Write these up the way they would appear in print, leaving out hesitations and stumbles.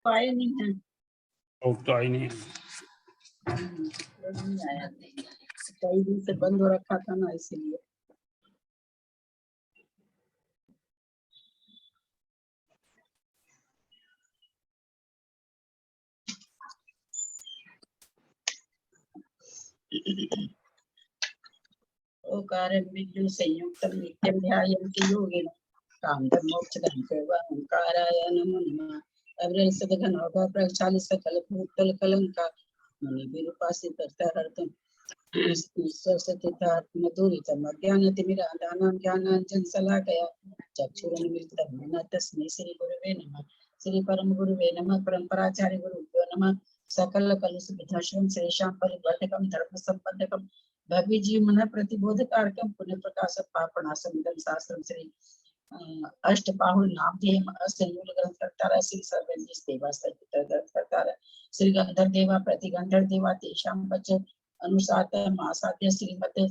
तो आए नहीं है। तो आई नहीं आया, कई दिन से बंद हो रखा था ना, इसीलिए। ओंकारं विद्युः संयुक्तं नित्यं ध्यायन्ति योगिनः कामदं मोक्षदं ओंकाराय नमो नमः। अविरल सद्घनौघ प्रक्षालित सकल भूतल कलंका मुनिभिरुपासित हर्तम स्वसतितात्मधुरितम् अज्ञानतिमिरान्धानां ज्ञानाञ्जनशलाकया चक्षुरुन्मीलितं येन तस्मै श्रीगुरुवे नमः। श्री परम गुरुवे नमः। परम्पराचार्य गुरुभ्यो नमः। सकल कलुषविनाशनं श्रेषां परिवर्तकं धर्मसम्पदकं भव्य जीवन प्रतिबोधकारकं पुण्य प्रकाश पापनाशमिदं शास्त्रं श्री अष्टपाहुल नामधेयम् अस्य मूल ग्रंथ कर्तारः श्री सर्वज्ञ देवास्त्र कर्तारः श्री गंधर्व देवा प्रति गंधर्व देवा तेषां पच अनुसात मासाद्य श्रीमते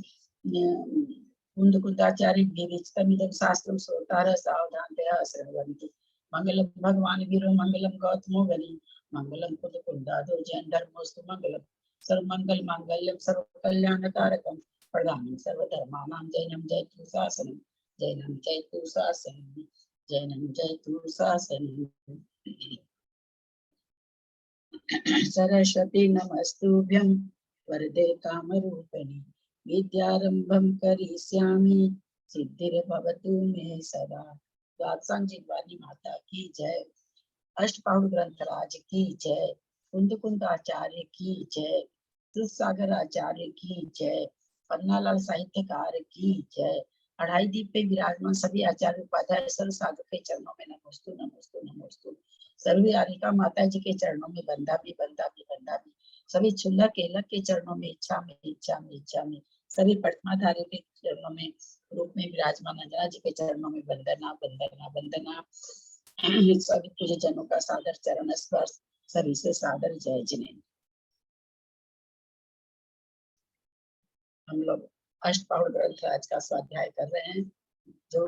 कुंद कुंदाचार्य विवेचितमिदं शास्त्रं श्रोतारः सावधानतया श्रृण्वन्तु। मंगलम भगवान वीरो मंगलम गौतमो बलि मंगलम कुंद कुंदादो जैन धर्मोस्तु मंगलम सर्वमंगल मांगल्यम सर्व कल्याणकारकम प्रधानम सर्वधर्माणां जैनम जयतु शासनम जैनम जयतु शासनम जैनम जयतु शासनम। सरस्वती नमस्तुभ्यं वरदे कामरूपिणी विद्यारंभं करिष्यामि सिद्धिर्भवतु मे सदा। दात्सांजी वाली माता की जय। अष्टपाहुल ग्रंथराज की जय। कुंद कुंद आचार्य की जय। दूधसागर आचार्य की जय। पन्नालाल साहित्यकार की जय। अढ़ाई दीप पे विराजमान सभी आचार्य उपाध्याय सर्व साधु के चरणों में नमोस्तु नमोस्तु नमोस्तु। सर्व आरिका माता जी के चरणों में बंदा भी बंदा भी बंदा भी। सभी छुल्लर केलर के चरणों में इच्छा में इच्छा में इच्छा में। सभी प्रतिमाधारी के चरणों में रूप में विराजमान अंजना जी के चरणों में वंदना वंदना वंदना। सभी पूज्य जनों का सादर चरण स्पर्श, सभी से सादर जय जिनेन्द्र। हम लोग अष्टपाहुल ग्रंथराज का स्वाध्याय कर रहे हैं, जो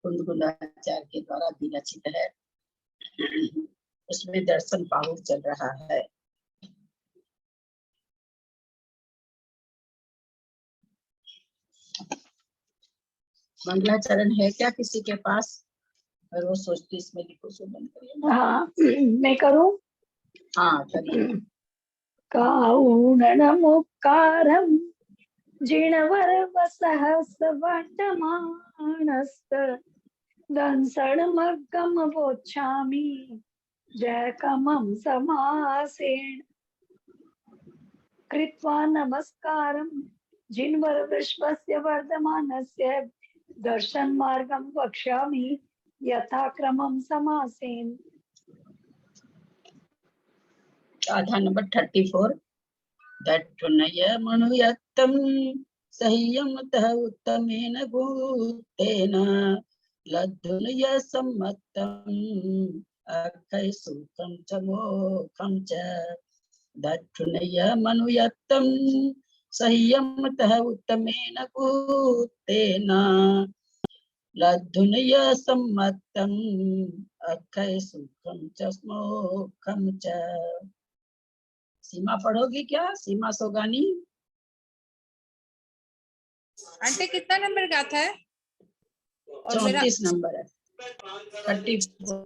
कुंद कुंदाचार्य के द्वारा विरचित है। उसमें दर्शन पाहुल चल रहा है। मंगलाचरण है क्या किसी के पास? और वो सोचती इसमें लिखो सो बंद करिए। हाँ, मैं करूं? हाँ करिए। काउणमुक्कारं जिणवरवसहस्रवर्धमानस्त दंसणमग्गमवोच्छामि जयकमं समासेन कृत्वा नमस्कारं जिन्वरवृषभस्य वर्धमानस्य दर्शन मार्गं वक्ष्यामि यथाक्रमं समासेन। गाथा नंबर 34। दट्टुनय मनुयत्तं सह्यमतः उत्तमेन भूतेन लद्धुनय सम्मत्तम् अक्षय सुखं च मोक्षं च। दट्टुनय मनुयत्तं सह्यमतः उत्तमेन भूतेन लद्धुनय सम्मत्तम् अक्षय सुखं च मोक्षं च। सीमा पढ़ोगी क्या? सीमा सोगानी। आंटी कितना नंबर गाथा है? और 34 नंबर है। 34।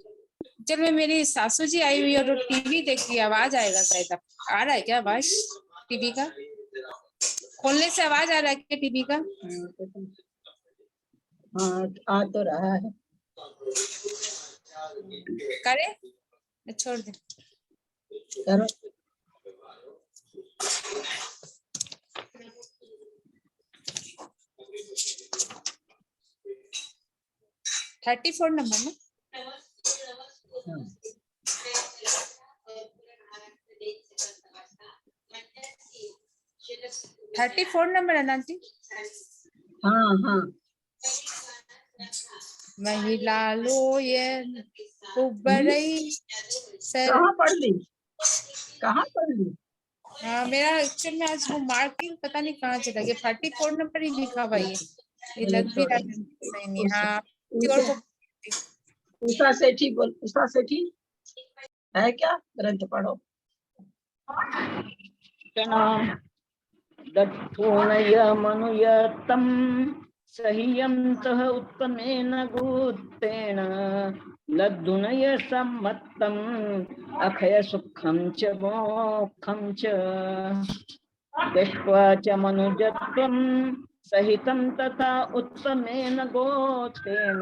जब मैं मेरी सासू जी आई हुई और टीवी देख रही, आवाज आएगा शायद। आ रहा है क्या आवाज टीवी का? खोलने से आवाज आ रहा है क्या टीवी का? हाँ आ तो रहा है। करे छोड़ दे। करो। हाँ 34 नंबर में 34 नंबर है ना आंटी? हाँ हाँ। महिला लोयन उबरई सर। कहाँ पढ़ ली? कहाँ पढ़ ली? हाँ मेरा एक्चुअल में आज वो मार्किंग पता नहीं कहाँ चला गया। 34 नंबर ही लिखा भाई। ये लग भी रहा है सही नहीं। हाँ उषा सेठी बोल, उषा सेठी है क्या? ग्रंथ पढ़ो। दक्षोणयमनुयतं सह्यन्तः उत्तमेन गोत्रेण लद्दुनय सम्मत्तम् अक्षय सुखं च मोक्षं च दृष्ट्वा च मनुजत्वं सहितं तथा उत्तमेन गोत्रेण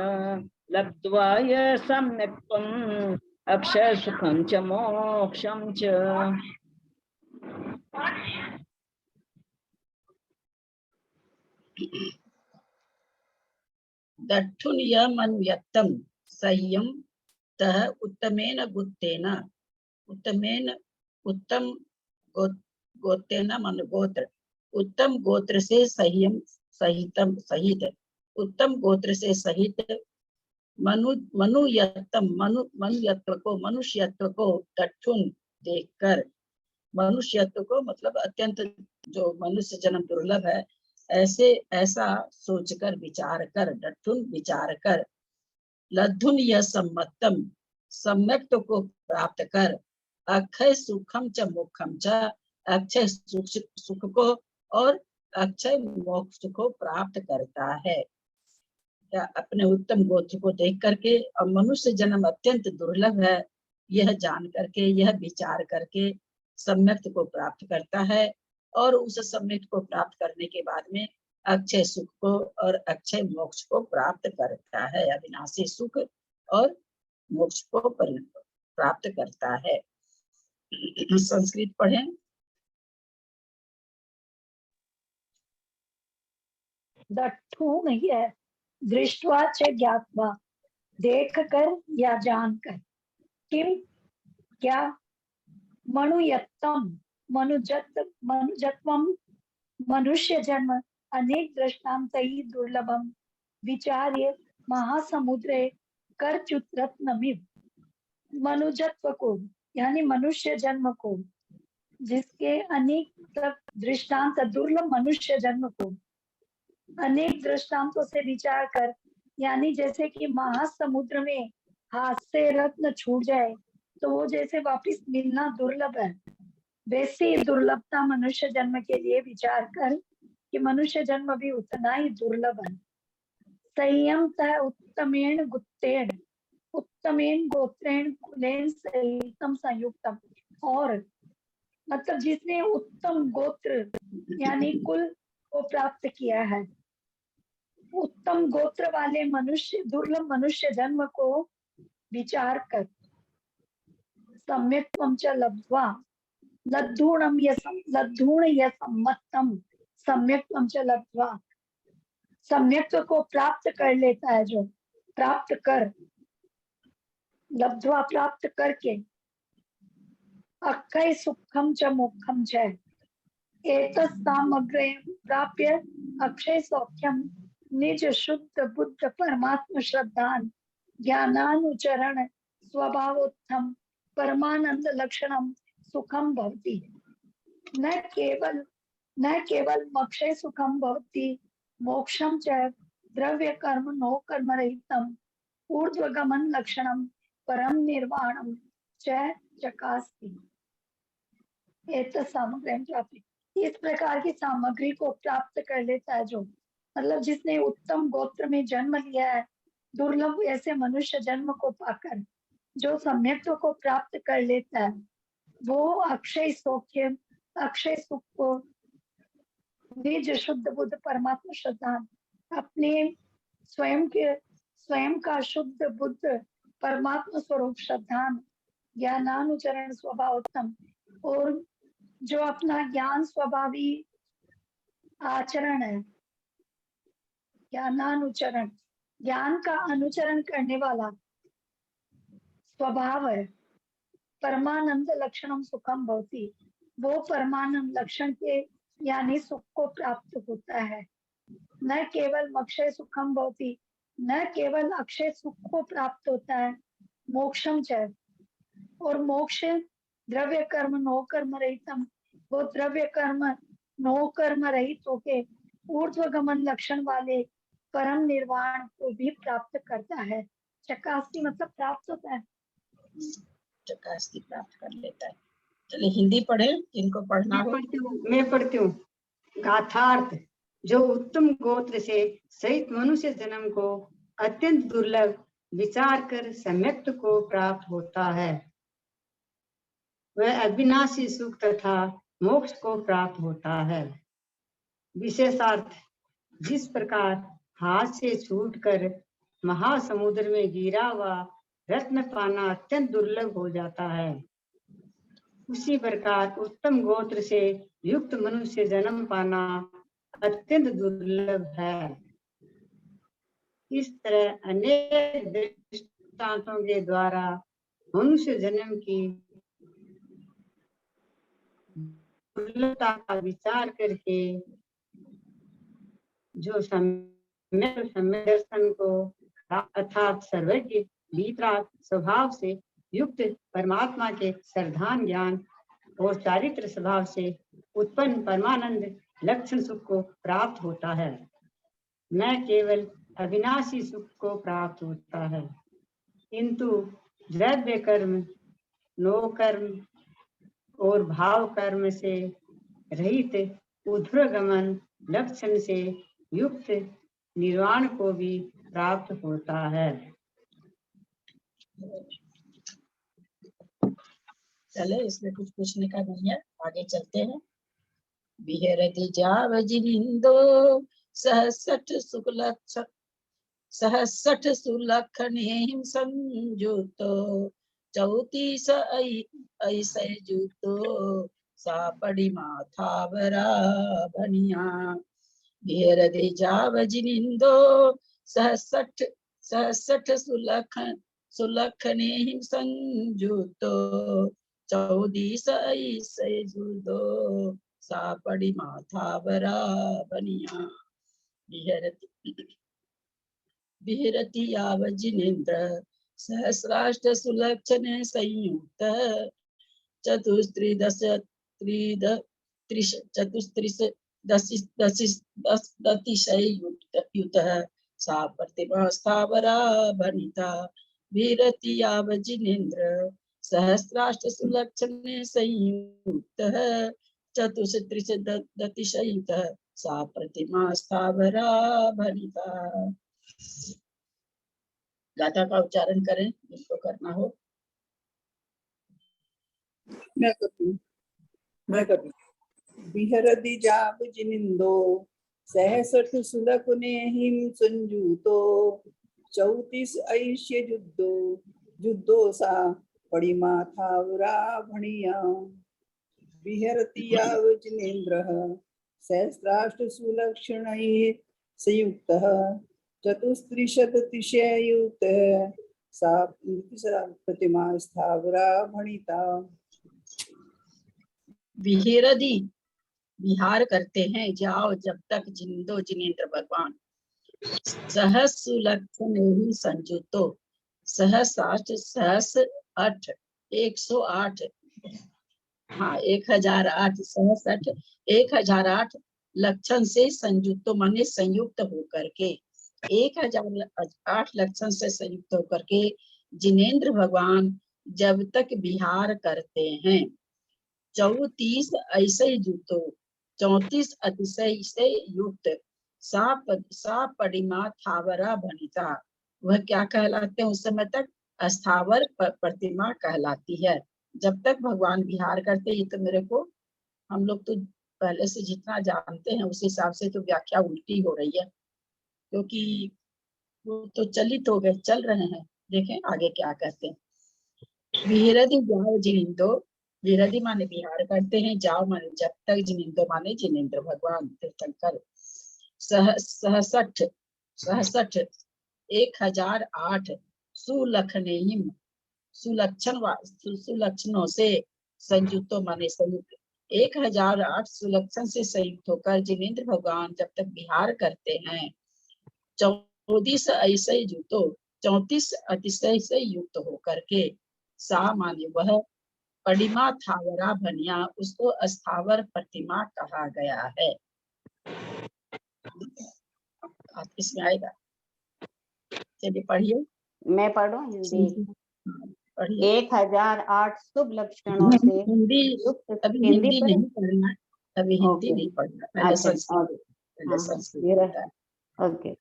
लब्ध्वा य सम्यक्त्वम् अक्षय सुखं च मोक्षं च। दक्षुण्यमन्व्यक्तं सह्यं तः उत्तमेन गुत्तेन, उत्तम गोत्रेण मनु गोत्र, उत्तम गोत्र से सह्यम सहित उत्तम गोत्र से सहित मनुष्यत्व को दक्षुण देखकर, मनुष्यत्व को मतलब अत्यंत जो मनुष्य जन्म दुर्लभ है, ऐसा सोचकर विचार कर, दक्षुण विचार कर, लद्धुन यह सम्मतम सम्यक्त को प्राप्त कर, अक्षय सुखम च मोक्षम च अक्षय सुख को और अक्षय मोक्ष को प्राप्त करता है। या अपने उत्तम गोत्र को देख करके और मनुष्य जन्म अत्यंत दुर्लभ है, यह जान करके, यह विचार करके सम्यक्त को प्राप्त करता है और उस सम्यक्त को प्राप्त करने के बाद में अक्षय सुख को और अक्षय मोक्ष को प्राप्त करता है, अविनाशी सुख और मोक्ष को प्राप्त करता है। संस्कृत पढ़ें। दक्षुण्य दृष्ट्वा च ज्ञात्वा, देख कर या जानकर, किम क्या, मनुयत्तम मनुजत्वम मनुष्य जन्म अनेक दृष्टान्तैः दुर्लभम विचार्य महासमुद्रे करचुत्रत्नमिव। मनुजत्व को यानी मनुष्य जन्म को, जिसके अनेक दृष्टांत, दुर्लभ मनुष्य जन्म को अनेक दृष्टांतों से विचार कर, यानी जैसे कि महासमुद्र में हाथ से रत्न छूट जाए तो वो जैसे वापस मिलना दुर्लभ है, वैसी दुर्लभता मनुष्य जन्म के लिए विचार कर कि मनुष्य जन्म भी उतना ही दुर्लभ है। संयम तः उत्तमेन गुत्तेन, उत्तमेन गोत्रेण कुलेन सहितम संयुक्तम, और मतलब जिसने उत्तम गोत्र यानी कुल को प्राप्त किया है, उत्तम गोत्र वाले मनुष्य, दुर्लभ मनुष्य जन्म को विचार कर, सम्यक्त्वं च लब्ध्वा लद्धूणं सम्मत्तम, सम्यक्त्वं च लब्ध्वा, सम्यक्त्व को प्राप्त कर लेता है, जो प्राप्त कर, लब्ध्वा प्राप्त करके, अक्षय सुखम च मोक्षम च एतस्सामग्रे प्राप्य अक्षय सौख्यम निज शुद्ध बुद्ध परमात्म श्रद्धान ज्ञानानुचरण स्वभावोत्थम परमानंद लक्षणम सुखम भवति। न केवल मोक्षे सुखम भवति मोक्षम च द्रव्य कर्म नो कर्म रहितम ऊर्ध्वगमन लक्षणम परम निर्वाणम च चकास्ति। एतत्सामग्र्यां प्राप्ति, इस प्रकार की सामग्री को प्राप्त कर लेता है, जो मतलब जिसने उत्तम गोत्र में जन्म लिया है, दुर्लभ ऐसे मनुष्य जन्म को पाकर जो सम्यक्त्व को प्राप्त कर लेता है, वो अक्षय सौख्य, अक्षय सुख को निज शुद्ध बुद्ध परमात्मा श्रद्धा, अपने स्वयं का शुद्ध बुद्ध परमात्मा स्वरूप श्रद्धा, ज्ञानानुचरण स्वभावोत्तम, और जो अपना ज्ञान स्वभावी आचरण है, ज्ञानानुचरण, ज्ञान का अनुचरण करने वाला स्वभाव है, परमानंद लक्षणम सुखम भवति, वो परमानंद लक्षण के यानी सुख को प्राप्त होता है। न केवल अक्षय सुखम भवति, न केवल अक्षय सुख को प्राप्त होता है, मोक्षम च, और मोक्ष द्रव्य कर्म नो कर्म रहितम, वो द्रव्य कर्म नो कर्म रहित होके ऊर्ध्वगमन लक्षण वाले परम निर्वाण को भी प्राप्त करता है। चकास्ती मतलब प्राप्त होता है। चकास्ती प्राप्त कर लेता है। चलिए हिंदी पढ़े, इनको पढ़ना हो। मैं पढ़ती हूँ। गाथार्थ, जो उत्तम गोत्र से सहित मनुष्य जन्म को अत्यंत दुर्लभ विचार कर सम्यक्त को प्राप्त होता है, वह अविनाशी सुख तथा मोक्ष को प्राप्त होता है। विशेषार्थ, जिस प्रकार हाथ से छूटकर महासमुद्र में गिरा हुआ रत्न पाना अत्यंत दुर्लभ हो जाता है, उसी प्रकार उत्तम गोत्र से युक्त मनुष्य जन्म पाना अत्यंत दुर्लभ है। इस तरह अनेक दृष्टांतों के द्वारा मनुष्य जन्म की दुर्लभता का विचार करके जो सम्यक दर्शन को अर्थात सर्वज्ञ वितराग स्वभाव से युक्त परमात्मा के श्रद्धान ज्ञान और चारित्र स्वभाव से उत्पन्न परमानंद लक्षण सुख को प्राप्त होता है, न केवल अविनाशी सुख को प्राप्त होता है, किंतु द्रव्य कर्म, नो कर्म और भाव कर्म से रहित ऊर्ध्वगमन लक्षण से युक्त निर्वाण को भी प्राप्त होता है। चले, इसमें कुछ पूछने का नहीं है, आगे चलते हैं। विहरति जावजिनिंदो सहसठ सुलक्षणेहिं संयुतो चौतीस ऐसे जुतो सापड़ी माथावरा बनिया। विहरति जावजिनिंदो सहसठ सुलक्षणेहिं संयुतो चौदीस ऐसे जुतो सापड़ी माथावरा बनिया। विहरति यावजिनेन्द्र सहस्राष्ट सुलक्षण संयुक्त चतुस्त्रिशय सा प्रतिमा स्थावरा भनिता। विहरति यावजिनेन्द्र सहस्राष्ट सुलक्षण संयुक्त चतुस्त्रिशय सा प्रतिमा स्थावरा भनिता। गाथा का उच्चारण करें, जिसको करना हो। मैं करती हूँ। विहरति जावजिनिंदो सहसठ सुलक्षणेहिं संयुतो चौतीस ऐष्य जुद्धो सा पडिमाथावरा भणिया। विहरति यावजिनेन्द्रः सहस्राष्ट सुलक्षणैः संयुक्तः चतुस्त्रिशततिशयुक्तः सा प्रतिमा स्थावरा भणिता। विहरति विहार करते हैं, जाओ जब तक जिंदो जिनेन्द्र भगवान सहस सुलक्षण ही संयुतो सहस्राष्ट सहस 8 108 हाँ 1008 सहस्ठ 1008 लक्षण से संयुक्त माने संयुक्त होकर के 1008 लक्षण से संयुक्त होकर के जिनेन्द्र भगवान जब तक विहार करते हैं 34 ऐसे जुतो 34 अतिशय से युक्त सा पडिमा थावरा भनिता। वह क्या कहलाते हैं उस समय तक? अस्थावर प्रतिमा कहलाती है। जब तक भगवान विहार करते, ये तो मेरे को हम लोग तो पहले से जितना जानते हैं उस हिसाब से तो व्याख्या उल्टी हो रही है, क्योंकि वो तो चलित हो गए, चल रहे हैं। देखें आगे क्या कहते हैं। विहरति जाओ जिनिंदो, विहरति माने विहार करते हैं, जाओ माने जब तक, जिनिंदो माने जिनेन्द्र भगवान तीर्थंकर। सहसठ 1008 सुलक्षणेहिं सुलक्षणों से संयुक्तो माने संयुक्त 1008 सुलक्षण से संयुक्त होकर जिनेन्द्र भगवान जब तक विहार करते हैं 34 ऐसे जुतो 34 अतिशय से युक्त होकर के सा माने वह पडिमा थावरा भनिया, उसको अस्थावर प्रतिमा कहा गया है। इसमें आएगा, चलिए पढ़िए। मैं पढ़ूं हिंदी। पढ़िए। 1008 शुभ लक्षणों से हिंदी युक्त अभी हिंदी हिंदी पढ़े? नहीं पढ़ना, अभी हिंदी ओके। नहीं पढ़ना, पहले अच्छा, संस्कृत, पहले हाँ, संस्कृत मेरा- होता है। ओके।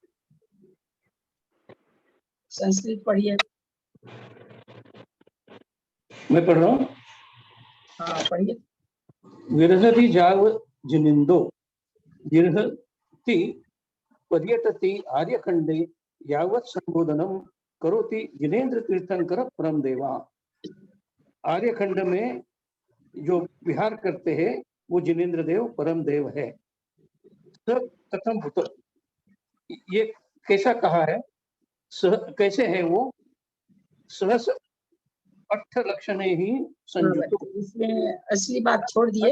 संस्कृत पढ़िए। मैं पढ़ रहा हूँ। हाँ पढ़िए। विरहति जाव जिनिंदो विरहति पर्यटति आर्यखंडे यावत् संबोधनम करोति जिनेन्द्र तीर्थंकर परम देवा। आर्यखंड में जो विहार करते हैं वो जिनेन्द्र देव परम देव है। कथम भूत, ये कैसा कहा है, कैसे है वो, सहस अठ लक्षण ही संयुक्त। इसमें असली बात छोड़ दिए।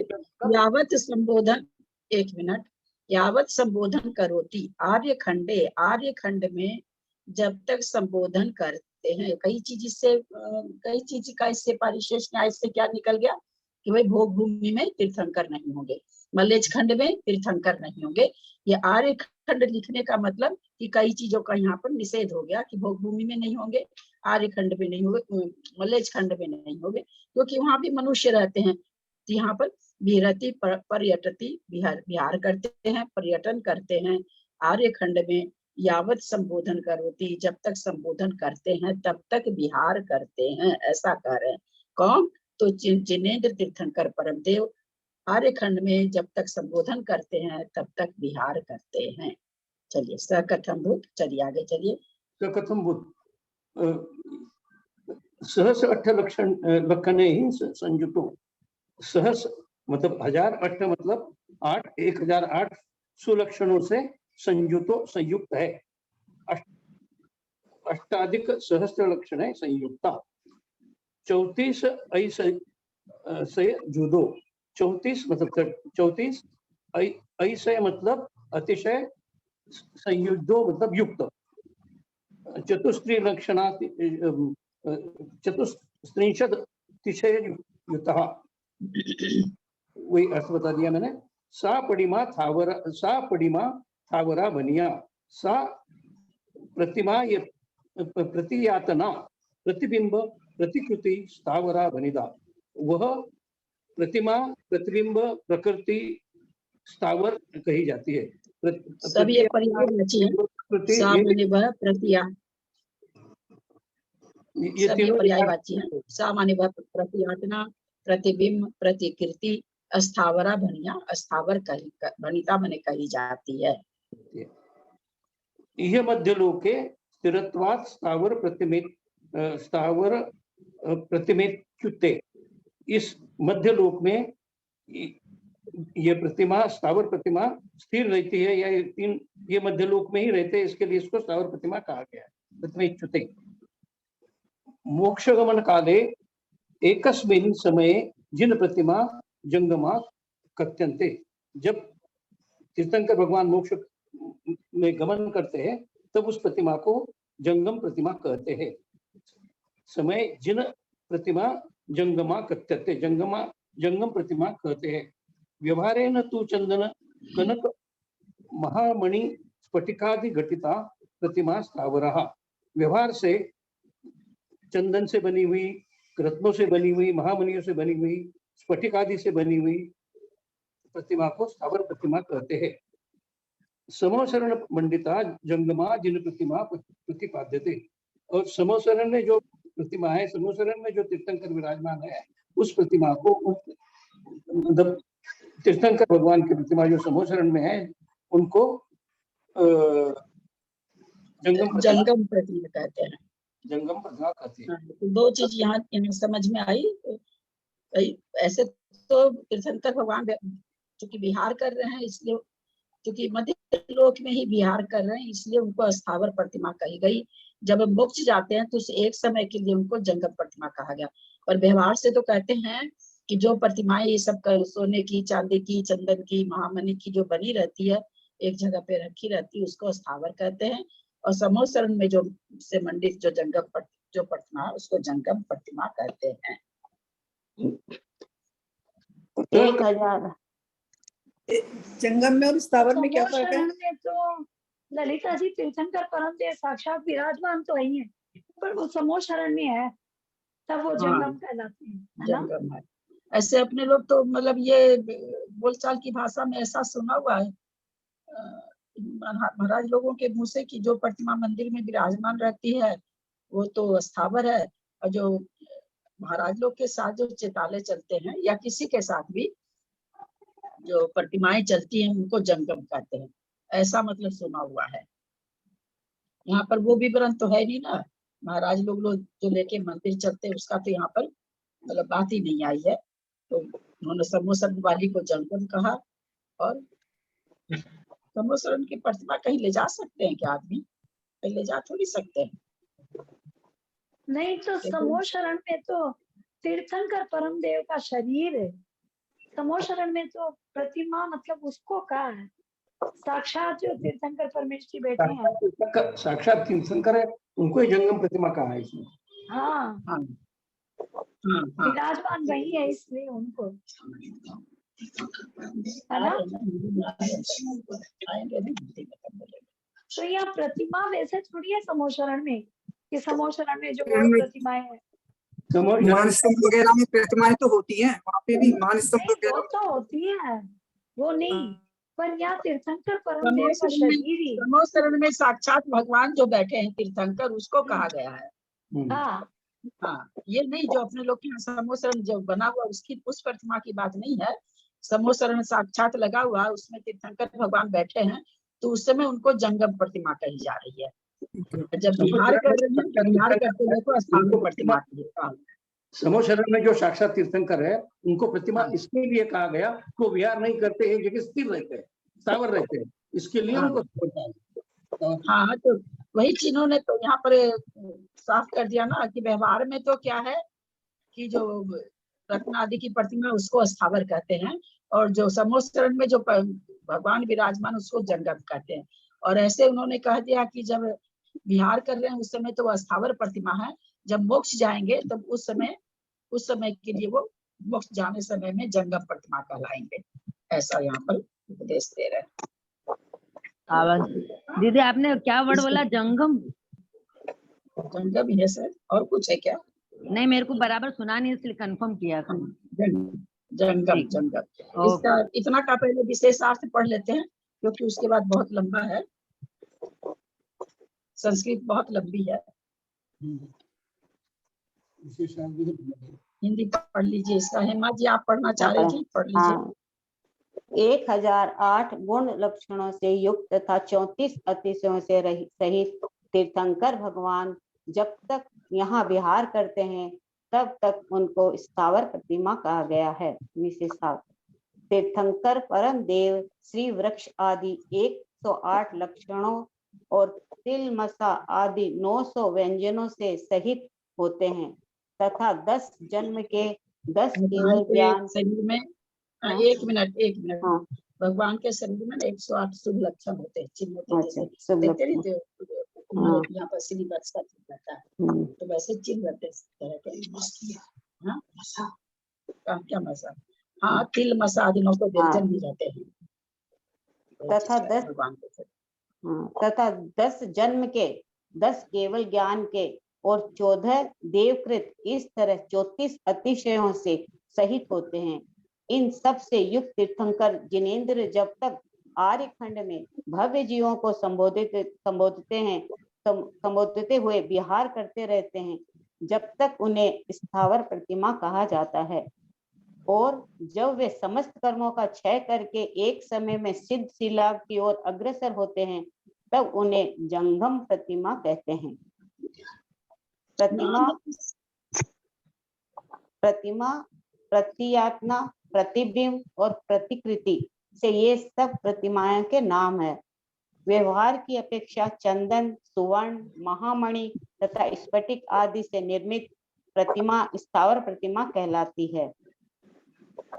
यावत संबोधन, एक मिनट, यावत संबोधन करोति आर्यखंडे, आर्यखंड में जब तक संबोधन करते हैं, कई चीज का इससे परिशेष न्याय से क्या निकल गया कि भाई भोग भूमि में तीर्थंकर नहीं होंगे, मल्लेज खंड में तीर्थंकर नहीं होंगे। ये आर्य खंड लिखने का मतलब कि कई चीजों का यहाँ पर निषेध हो गया कि भोग भूमि में नहीं होंगे, आर्य खंड में नहीं होंगे, मल्लेज खंड में नहीं होंगे, क्योंकि वहां भी मनुष्य रहते हैं। तो यहाँ पर विहरति पर्यटति, विहार करते हैं, पर्यटन करते हैं आर्य खंड में। यावत संबोधन करोति, जब तक संबोधन करते हैं तब तक विहार करते हैं, ऐसा कह रहे हैं। कौन? तो जिनेन्द्र तीर्थंकर परम देव आर्य खंड में जब तक संबोधन करते हैं तब तक विहार करते हैं। चलिए सकथम भूत, चलिए आगे चलिए। सकथम भूत सहस अठ लक्षण लक्षणे ही संयुतो। सहस मतलब 1008 मतलब 8, 1008 सुलक्षणों से संयुतो संयुक्त है। अष्टाधिक सहस्त्र लक्षण है संयुक्ता। 34 ऐसे जुदो, 34 मतलब 34 ऐसे मतलब अतिशय, संयुक्तो मतलब युक्त। चतुस्त्री लक्षणा चतुस्त्रिंशद अतिशय युक्तः, वही अर्थ बता दिया मैंने। सा पडिमा थावरा बनिया, सा प्रतिमा ये प्रतियातना प्रतिबिंब प्रतिकृति स्थावरा बनिदा। वह प्रतिमा प्रतिबिंब प्रकृति स्थावर कही जाती है। सब ये पर्यायवाची है। सा माने वह, प्रतिया, ये सब ये तीनों पर्यायवाची है। सा माने वह, प्रतियातना, प्रतिबिंब, प्रतिकृति, अस्थावरा बनिया, अस्थावर कही, बनिता माने कही जाती है। यह मध्यलोके स्थिरत्वात् स्थावर प्रतिमेच्युते। इस मध्यलोक में ये प्रतिमा, स्थावर प्रतिमा स्थिर रहती है, या ये मध्यलोक में ही रहते हैं, इसके लिए इसको स्थावर प्रतिमा कहा गया है, प्रतिमेच्युते। मोक्षगमन काले एकस्मिन् समये जिन प्रतिमा जंगमा कथ्यन्ते। जब तीर्थंकर भगवान मोक्ष में गमन करते हैं तब उस प्रतिमा को जंगम प्रतिमा कहते हैं। समय जिन प्रतिमा जंगमा कथ्यते, जंगम प्रतिमा कहते हैं। व्यवहारेण तु चंदन कनक महामणि स्फटिकादि घटिता प्रतिमा स्थावरः। व्यवहार से चंदन से बनी हुई, रत्नों से बनी हुई, महामणियों से बनी हुई, स्फटिक आदि से बनी हुई प्रतिमा को स्थावर प्रतिमा कहते हैं। समोसरण मंडिता जंगमा जिन प्रतिमा प्रतिपाद्यते। और समोसरण में जो प्रतिमा है, समोसरण में जो तीर्थंकर विराजमान है, उस प्रतिमा को, मतलब तीर्थंकर भगवान की प्रतिमा जो समोसरण में है, उनको जंगम प्रतिमा कहते हैं। जंगम प्रतिमा कहते हैं। तो दो चीज यहाँ समझ में आई। ऐसे तो तीर्थंकर भगवान चूंकि विहार कर रहे हैं, इसलिए क्योंकि मध्य लोक में ही विहार कर रहे हैं, इसलिए उनको अस्थावर प्रतिमा कही गई। जब मोक्ष जाते हैं तो उस एक समय के लिए उनको जंगम प्रतिमा कहा गया। और व्यवहार से तो कहते हैं कि जो प्रतिमाएं ये सब सोने की, चांदी की, चंदन की, महामणि की जो बनी रहती है, एक जगह पे रखी रहती है, उसको स्थावर कहते हैं। और समोसरण में जो से मंडित जो जंगम जो प्रतिमा है, उसको जंगम प्रतिमा कहते हैं। 1000 जंगम में और स्थावर में क्या फर्क है? समोसरण में तो ललिता जी तीर्थंकर परम देव साक्षात विराजमान तो ही है, पर वो समूह शरण में है तब वो हाँ। जंगम कहलाते हैं, है ना? जंगम है। ऐसे अपने लोग तो मतलब ये बोलचाल की भाषा में ऐसा सुना हुआ है महाराज लोगों के मुंह से कि जो प्रतिमा मंदिर में विराजमान रहती है वो तो स्थावर है, और जो महाराज लोग के साथ जो चिताले चलते हैं या किसी के साथ भी जो प्रतिमाएं चलती हैं उनको जंगम कहते हैं, ऐसा मतलब सुना हुआ है। यहाँ पर वो विवरण तो है नहीं ना, महाराज लोग जो लेके मंदिर चलते हैं उसका तो यहाँ पर मतलब बात ही नहीं आई है। तो उन्होंने समूह शरण वाली को जंगम कहा। और समूह शरण की प्रतिमा कहीं ले जा सकते हैं क्या आदमी? कहीं ले जा थोड़ी सकते हैं। नहीं तो समूह शरण में तो तीर्थंकर परम देव का शरीर है। समूह शरण में तो प्रतिमा मतलब उसको कहा है, साक्षात जो तीर्थंकर परमेश्वरी बैठे हैं, साक्षात तीर्थंकर है, उनको ही जंगम प्रतिमा कहा है इसमें। हाँ हाँ हाँ हाँ। विराजमान वही है इसलिए उनको, है ना? तो यह प्रतिमा वैसे थोड़ी है समूह शरण में कि समूह शरण में जो और प्रतिमाएं हैं। मान स्तंभ वगैरह में प्रतिमाएं तो होती हैं, वहाँ पे भी मान स्तंभ नहीं, वो वगैरह। तो होती है, वो नहीं, पर यहाँ तीर्थंकर परम देव का शरीर ही। समूह शरण में साक्षात भगवान जो बैठे हैं तीर्थंकर उसको कहा गया है। हाँ हाँ, ये नहीं जो अपने लोग के यहाँ समूह शरण जो बना हुआ उसकी उस प्रतिमा की बात नहीं है। समूह शरण साक्षात लगा हुआ है, उसमें तीर्थंकर भगवान बैठे हैं, तो उस समय उनको जंगम प्रतिमा कही जा रही है। जब विहार कर रहे हैं, विहार करते हुए को स्थावर प्रतिमा कही। समूह शरण में जो साक्षात तीर्थंकर है उनको प्रतिमा इसके लिए कहा गया कि वो विहार नहीं करते, एक जगह स्थिर रहते हैं, स्थावर रहते हैं, इसके लिए उनको बोलता है। हाँ, तो वही चीनों ने तो यहाँ पर साफ कर दिया ना कि व्यवहार में तो क्या है कि जो रत्न आदि की प्रतिमा उसको स्थावर कहते हैं, और जो समूह शरण में जो भगवान विराजमान उसको जंगम कहते हैं। और ऐसे उन्होंने कह दिया कि जब विहार कर रहे हैं उस समय तो वो स्थावर प्रतिमा है, जब मोक्ष जाएंगे तब उस समय के लिए वो मोक्ष जाने समय में जंगम प्रतिमा कहलाएंगे, ऐसा यहाँ पर उपदेश दे रहे हैं। आवाज दीदी आपने क्या वर्ड बोला? जंगम? जंगम ही है सर, और कुछ है क्या? नहीं, मेरे को बराबर सुना नहीं इसलिए कंफर्म किया था। जंगम जंगम इसका इतना का पहले विशेषार्थ पढ़ लेते हैं क्योंकि उसके बाद बहुत लंबा है, संस्कृत बहुत लंबी है। हिंदी पढ़ लीजिए इसका। हेमा जी आप पढ़ना चाह रही थी, पढ़ लीजिए। 1008 गुण लक्षणों से युक्त तथा 34 अतिशयों से सहित तीर्थंकर भगवान जब तक यहाँ विहार करते हैं तब तक उनको स्थावर प्रतिमा कहा गया है। विशेषार्थ: तीर्थंकर परम देव श्री वृक्ष आदि 108 लक्षणों और तिल मसा आदि 900 व्यंजनों से सहित होते हैं तथा 10 जन्म के 10 केवल ज्ञान शरीर में एक मिनट हाँ। भगवान के शरीर में 108 शुभ लक्षण होते हैं, चिन्ह होते हैं। अच्छा, जैसे यहाँ पर श्री वत्स का चिन्ह रहता है, तो वैसे चिन्ह रहते हैं। हाँ क्या मसा, हाँ तिल मसा आदि 900 व्यंजन भी रहते हैं तथा 10 जन्म के 10 केवल ज्ञान के और 14 देवकृत, इस तरह 34 अतिशयों से सहित होते हैं। इन सब से युक्त तीर्थंकर जिनेंद्र जब तक आर्यखंड में भव्य जीवों को संबोधते हुए विहार करते रहते हैं जब तक उन्हें स्थावर प्रतिमा कहा जाता है, और जब वे समस्त कर्मों का क्षय करके एक समय में सिद्ध शिला की ओर अग्रसर होते हैं तब उन्हें जंगम प्रतिमा कहते हैं। प्रतिमा प्रतियात्मा, प्रतिबिंब और प्रतिकृति से ये सब प्रतिमाएं के नाम है। व्यवहार की अपेक्षा चंदन, सुवर्ण, महामणि तथा स्फटिक आदि से निर्मित प्रतिमा स्थावर प्रतिमा कहलाती है।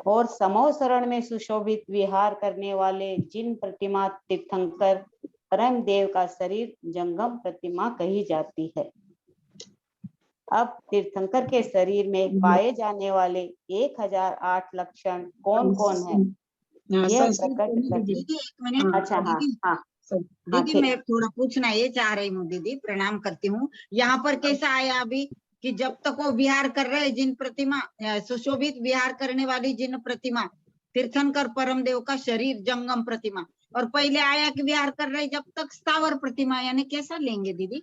और समूह शरण में सुशोभित विहार करने वाले जिन प्रतिमा तीर्थंकर परम देव का शरीर जंगम प्रतिमा कही जाती है। अब तीर्थंकर के शरीर में पाए जाने वाले 1008 लक्षण कौन कौन है? यह प्रकट करते। अच्छा, हाँ, दीदी मैं थोड़ा पूछना ये चाह रही हूँ दीदी, प्रणाम करती हूँ। यहाँ पर कैसा आया अभी कि जब तक वो विहार कर रहे जिन प्रतिमा, सुशोभित विहार करने वाली जिन प्रतिमा, तीर्थंकर परम देव का शरीर जंगम प्रतिमा, और पहले आया कि विहार कर रहे जब तक स्थावर प्रतिमा, यानी कैसा लेंगे दीदी?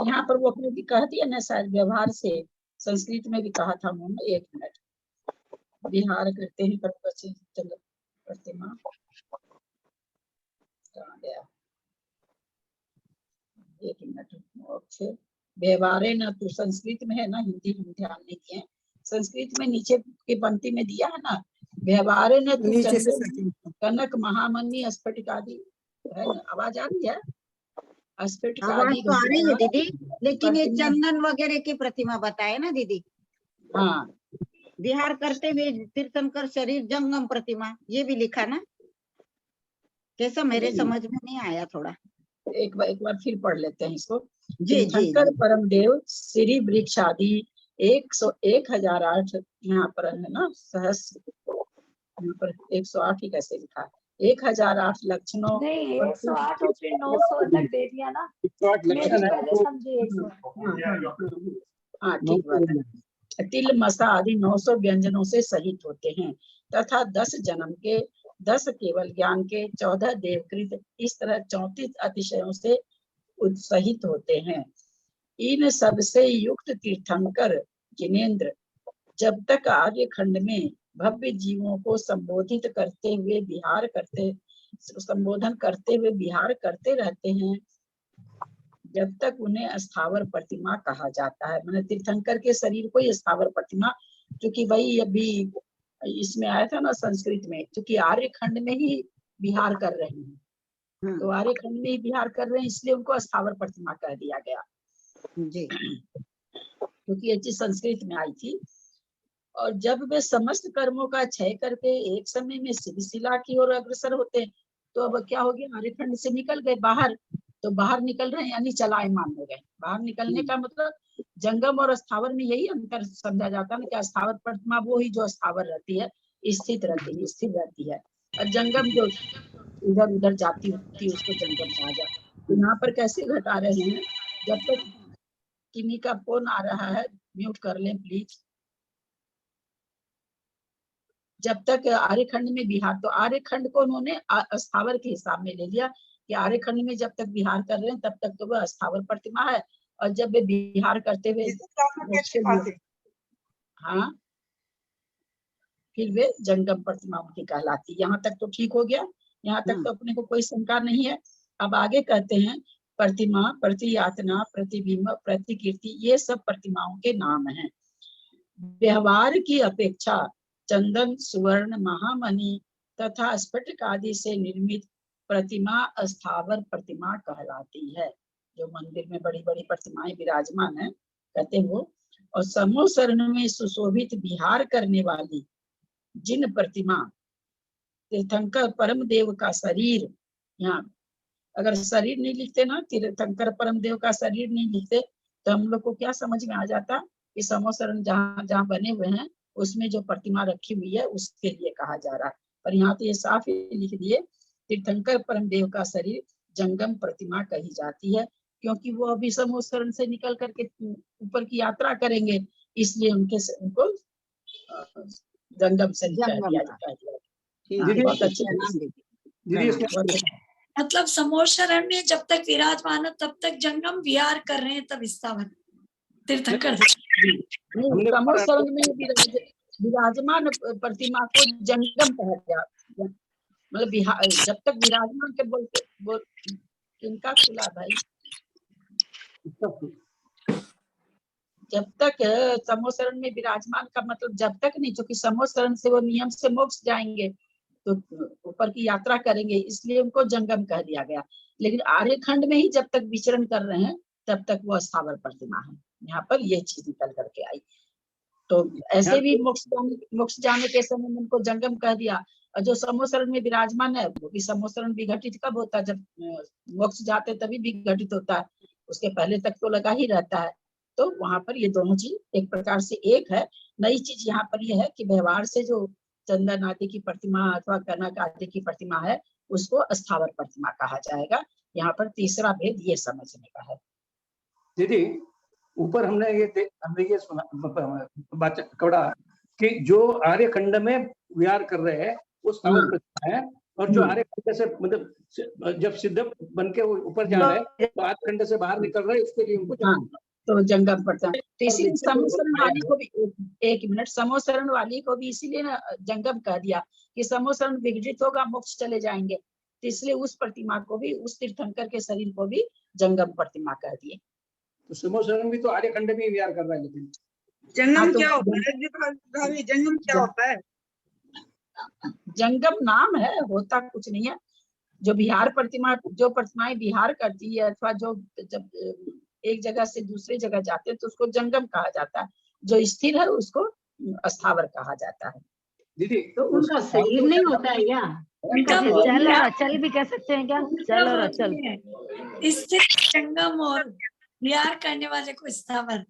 यहाँ पर वो अपने भी कह दिया ना शायद, व्यवहार से संस्कृत में भी कहा था उन्होंने। 1 मिनट, विहार करते हैं प्रतिमा कहाँ गया, 1 मिनट। अच्छे व्यवहारे न, तो संस्कृत में है ना, हिंदी हम ध्यान नहीं दिए। संस्कृत में नीचे की पंक्ति में दिया है ना, व्यवहारे न तू नीचे से चंद्र कनक महामनी स्फटिक आदि, है ना? आवाज आ रही है? स्फटिक आवाज आदि तो आ रही है दीदी, लेकिन ये प्रतिमा। चंदन वगैरह की प्रतिमा बताए ना दीदी, हाँ, विहार करते हुए तीर्थंकर शरीर जंगम प्रतिमा, ये भी लिखा ना? कैसा, मेरे समझ में नहीं आया थोड़ा। एक बार फिर पढ़ लेते हैं इसको। जी जी तीर्थंकर परम देव श्री वृक्ष आदि 1008, यहाँ पर है ना सहस्र, यहाँ पर 108 ही कैसे लिखा है? 1008 लक्षणों। नहीं 108 और फिर 900 अलग दे दिया ना, मैं भी पहले समझी 108। हाँ ठीक बात है। तिल मसा आदि 900 व्यंजनों से सहित होते हैं तथा 10 जन्म के, 10 केवल ज्ञान के, 14 देवकृत, इस तरह 34 अतिशयों से उत्सहित होते हैं। इन सब से युक्त तीर्थंकर जिनेन्द्र जब तक आर्य खंड में भव्य जीवों को संबोधन करते हुए विहार करते रहते हैं, जब तक उन्हें स्थावर प्रतिमा कहा जाता है। मैंने तीर्थंकर के शरीर को ही स्थावर प्रतिमा, क्योंकि वही अभी इसमें आया था ना संस्कृत में, क्योंकि आर्य खंड में ही विहार कर रहे हैं, तो आर्य खंड में ही विहार कर रहे हैं, इसलिए उनको स्थावर प्रतिमा कह दिया गया जी, क्योंकि ये चीज संस्कृत में आई थी। और जब वे समस्त कर्मों का क्षय करके एक समय में शिला की ओर अग्रसर होते, तो अब क्या हो गया, आर्य खंड से निकल गए बाहर, तो बाहर निकल रहे हैं यानी चलायमान हो गए। बाहर निकलने का मतलब जंगम और स्थावर में यही अंतर समझा जाता है ना, कि स्थावर प्रतिमा वो ही जो स्थावर रहती है, स्थित रहती है, स्थिर रहती है, और जंगम जो इधर उधर जाती होती है उसको जंगम कहा जाता है। तो यहाँ पर कैसे घटा रहे हैं, जब तक किन्हीं का फोन आ रहा है, म्यूट कर लें प्लीज। जब तक आर्यखंड में विहार, तो आर्यखंड को उन्होंने स्थावर के हिसाब में ले लिया कि आर्यखंड में जब तक विहार कर रहे हैं तब तक तो वह स्थावर प्रतिमा है, और जब वे विहार करते हुए हाँ फिर वे जंगम प्रतिमा उनकी कहलाती। यहाँ तक तो ठीक हो गया, यहाँ तक तो अपने को कोई शंका नहीं है। अब आगे कहते हैं प्रतिमा, प्रतियातना, प्रतिबिंब, प्रतिकीर्ति, ये सब प्रतिमाओं के नाम हैं। व्यवहार की अपेक्षा चंदन, सुवर्ण, महामणि तथा स्फटिक आदि से निर्मित प्रतिमा स्थावर प्रतिमा कहलाती है। जो मंदिर में बड़ी बड़ी प्रतिमाएं विराजमान है कहते हो, और समूह शरण में सुशोभित विहार करने वाली जिन प्रतिमा, तीर्थंकर परम देव का शरीर, यहाँ अगर शरीर नहीं लिखते ना, तीर्थंकर परम देव का शरीर नहीं लिखते, तो हम लोग को क्या समझ में आ जाता कि समूह शरण जहाँ जहाँ बने हुए हैं उसमें जो प्रतिमा रखी हुई है उसके लिए कहा जा रहा है। पर यहाँ तो ये साफ ही लिख दिए, तीर्थंकर परम देव का शरीर जंगम प्रतिमा कही जाती है, क्योंकि वो अभी समूह शरण से निकल करके ऊपर की यात्रा करेंगे, इसलिए उनको जंगम से कह दिया। बहुत अच्छी दीदी। मतलब समूह शरण में जब तक विराजमान हो तब तक जंगम विहार कर रहे हैं, तब स्थावर तीर्थंकर। समूह शरण में विराजमान प्रतिमा को जंगम कहा गया, मतलब जब तक विराजमान के बोलते किनका खुला भाई, जब तक समूह शरण में विराजमान का मतलब जब तक नहीं, क्योंकि समूह शरण से वो नियम से मोक्ष जाएंगे तो ऊपर की यात्रा करेंगे, इसलिए उनको जंगम कह दिया गया। लेकिन आर्यखंड में ही जब तक विचरण कर रहे हैं तब तक वो स्थावर प्रतिमा है। यहाँ पर ये चीज निकल करके आई। तो ऐसे भी मोक्ष जाने के समय में उनको जंगम कह दिया, और जो समूह शरण में विराजमान है वो भी, समूह शरण विघटित कब होता है, जब मोक्ष जाते तभी विघटित होता है, उसके पहले तक तो लगा ही रहता है। तो वहां पर ये दोनों चीज एक प्रकार से एक है। नई चीज यहाँ पर ये है कि व्यवहार से जो चंदन आदि की प्रतिमा अथवा कनक आदि की प्रतिमा है उसको स्थावर प्रतिमा कहा जाएगा। यहाँ पर तीसरा भेद ये समझने का है। दीदी ऊपर हमने ये सुना बात कड़ा कि जो आर्य खंड में विहार कर रहे हैं वो स्थावर प्रतिमा है, और जो आर्य खंड से मतलब जब सिद्ध बन के ऊपर जा रहे हैं तो आर्य खंड से बाहर निकल रहे हैं, उसके लिए उनको तो जंगम पड़ता है। तो इसीलिए समोसरण वाली को भी एक मिनट, समोसरण वाली को भी इसीलिए ना जंगम कह दिया कि समोसरण विघटित होगा, मोक्ष चले जाएंगे, तो इसलिए उस प्रतिमा को भी, उस तीर्थंकर के शरीर को भी जंगम प्रतिमा कह दिए। तो समोसरण भी तो आर्य खंड में विहार कर रहा है, लेकिन जंगम क्या होता है? जंगम क्या होता है? जंगम नाम है, होता कुछ नहीं है। जो विहार प्रतिमा, जो प्रतिमाएं विहार करती है अथवा जो जब एक जगह से दूसरी जगह जाते हैं तो उसको जंगम कहा जाता है। जो स्थिर है उसको स्थावर कहा जाता है। दीदी तो उनका शरीर नहीं होता है क्या? उनका चल और अचल भी कह सकते हैं क्या? चल और अचल। स्थिर, जंगम और विहार करने वाले को स्थावर।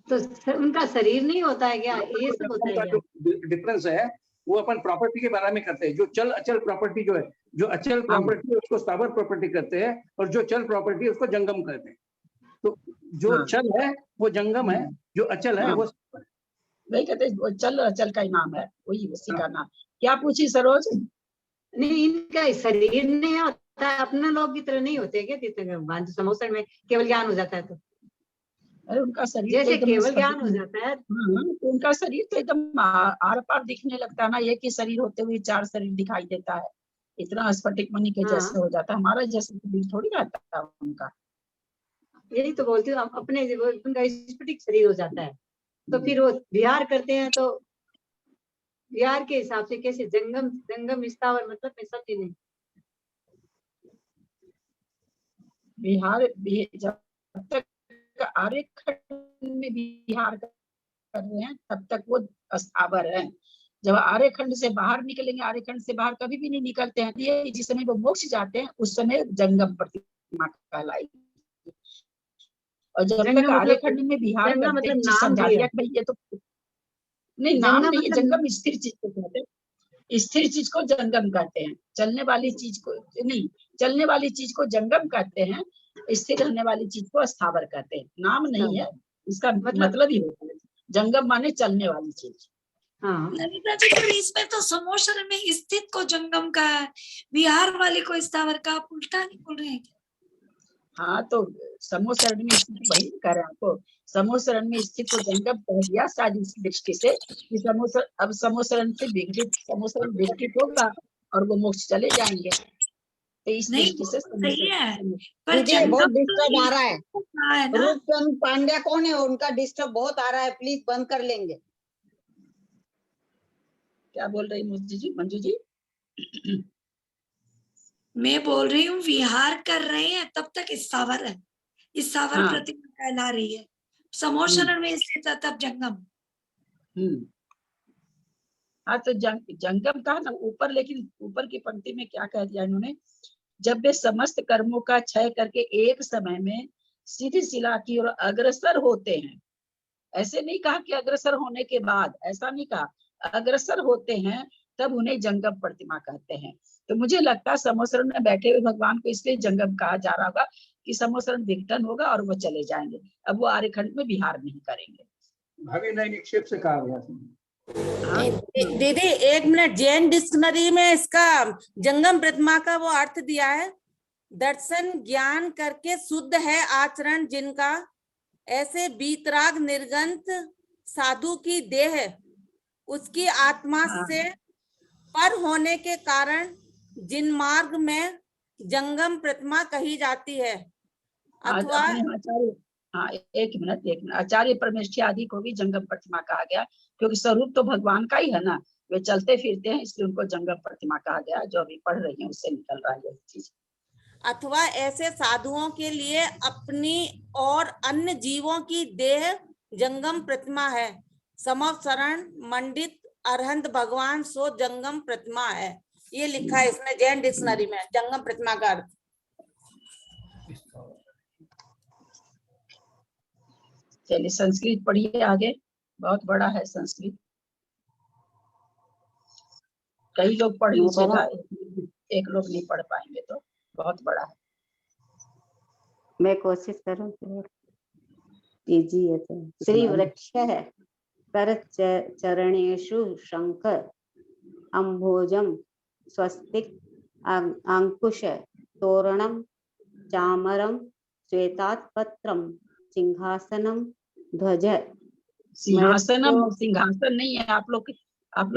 तो उनका शरीर नहीं होता है क्या? ये सब होता है क्या? जो डिफरेंस है वो अपन प्रॉपर्टी के बारे में करते हैं। जो चल अचल प्रॉपर्टी जो है, जो अचल प्रॉपर्टी है उसको स्थावर प्रॉपर्टी करते हैं, और जो चल प्रॉपर्टी है उसको जंगम करते हैं। तो जो चल है वो जंगम है, जो अचल है वो वही कहते हैं, वो चल अचल का ही नाम है, वही उसी का नाम। क्या पूछी सरोज? नहीं, इनका शरीर नहीं होता, अपने लोग की तरह नहीं होते क्या तीर्थंकर? समोसण में केवल ज्ञान हो जाता है तो? अरे उनका शरीर जैसे तो केवल ज्ञान हो जाता है, तो उनका शरीर तो एकदम आर पार दिखने लगता है ना। एक ही शरीर होते हुए चार शरीर दिखाई देता है, इतना स्फटिक मणि के जैसे हो जाता है। हमारा जैसे शरीर थोड़ी रहता है उनका। यही तो बोलती हूँ, अपने उनका स्फटिक शरीर हो जाता है। तो फिर वो विहार करते हैं, तो विहार के हिसाब से कैसे जंगम स्थावर, मतलब मैं समझी नहीं। विहार जब तक आर्य खंड में विहार कर रहे हैं तब तक वो स्थावर है। जब आर्य खंड से बाहर निकलेंगे, आर्य खंड से बाहर कभी भी नहीं निकलते हैं, ये जिस समय वो मोक्ष जाते हैं उस समय जंगम प्रतिमा कहलाएगी। और जब तक आर्य खंड में विहार करते हैं, मतलब नाम समझा दिया कि भाई ये तो नहीं, नाम नहीं है। जंगम स्थिर चीज को कहते हैं, स्थिर चीज को जंगम कहते हैं। चलने वाली चीज को नहीं, चलने वाली चीज को जंगम कहते हैं, स्थिर रहने वाली चीज को स्थावर कहते हैं। नाम नहीं है, इसका मतलब ही होता है जंगम माने चलने वाली चीज। हाँ, इसमें तो समोसरण में स्थित को जंगम का है, विहार वाले को स्थावर का। आप उल्टा नहीं बोल रहे हैं? हाँ, तो समोसरण में स्थित, वही कह रहे हैं आपको, समोसरण में स्थित को जंगम कह दिया शायद इस दृष्टि से कि अब समोसरण से समोसरण विघटित होगा और वो मोक्ष चले जाएंगे। तो इस दृष्टि से सही है, पर दीदी बहुत डिस्टर्ब आ रहा है। ना। रूपचंद पांड्या कौन है? उनका डिस्टर्ब बहुत आ रहा है, प्लीज बंद कर लेंगे। क्या बोल रही मंजू जी? मैं बोल रही हूँ विहार कर रहे हैं तब तक स्थावर है, स्थावर प्रतिमा कहला रही है। समोसरण में स्थित है तब जंगम। हाँ, तो जंगम कहा ना ऊपर, लेकिन ऊपर की पंक्ति में क्या कह दिया इन्होंने? जब वे समस्त कर्मों का क्षय करके एक समय में सीधी शिला की ओर अग्रसर होते हैं। ऐसे नहीं कहा कि अग्रसर होने के बाद, ऐसा नहीं कहा, अग्रसर होते हैं तब उन्हें जंगम प्रतिमा कहते हैं। तो मुझे लगता है समोसरण में बैठे हुए भगवान को इसलिए जंगम कहा जा रहा होगा कि समोसरण विघटन होगा और वो चले जाएंगे, अब वो आर्यखंड में विहार नहीं करेंगे। भावी नई निक्षेप से कहा गया। दीदी एक मिनट, जैन डिक्शनरी में इसका जंगम प्रतिमा का वो अर्थ दिया है, दर्शन ज्ञान करके शुद्ध है आचरण जिनका, ऐसे बीतराग निर्गंत साधु की देह उसकी आत्मा से पर होने के कारण जिन मार्ग में जंगम प्रतिमा कही जाती है। अथवा एक मिनट, आचार्य परमेष्ठी आदि को भी जंगम प्रतिमा कहा गया, क्योंकि स्वरूप तो भगवान का ही है ना, वे चलते फिरते हैं, इसलिए उनको जंगम प्रतिमा कहा गया। जो अभी पढ़ रही है उससे निकल रहा है यही चीज। अथवा ऐसे साधुओं के लिए अपनी और अन्य जीवों की देह जंगम प्रतिमा है। समवसरण मंडित अरहंत भगवान सो जंगम प्रतिमा है, ये लिखा है इसमें जैन डिक्शनरी में जंगम प्रतिमा का अर्थ। चलिए संस्कृत पढ़िए आगे, बहुत बड़ा है संस्कृत, कई लोग पढ़ लीजिएगा। एक लोग नहीं पढ़ पाएंगे तो बहुत बड़ा है। मैं कोशिश करूँ तो इजी है। तो श्री वृक्ष है कर चरणेषु शंख अम्भोजम स्वस्तिक अंकुश तोरणम चामरम श्वेतात्पत्रम सिंहासनम ध्वज। सिंहासनम सिंहासन नहीं है। आप लोग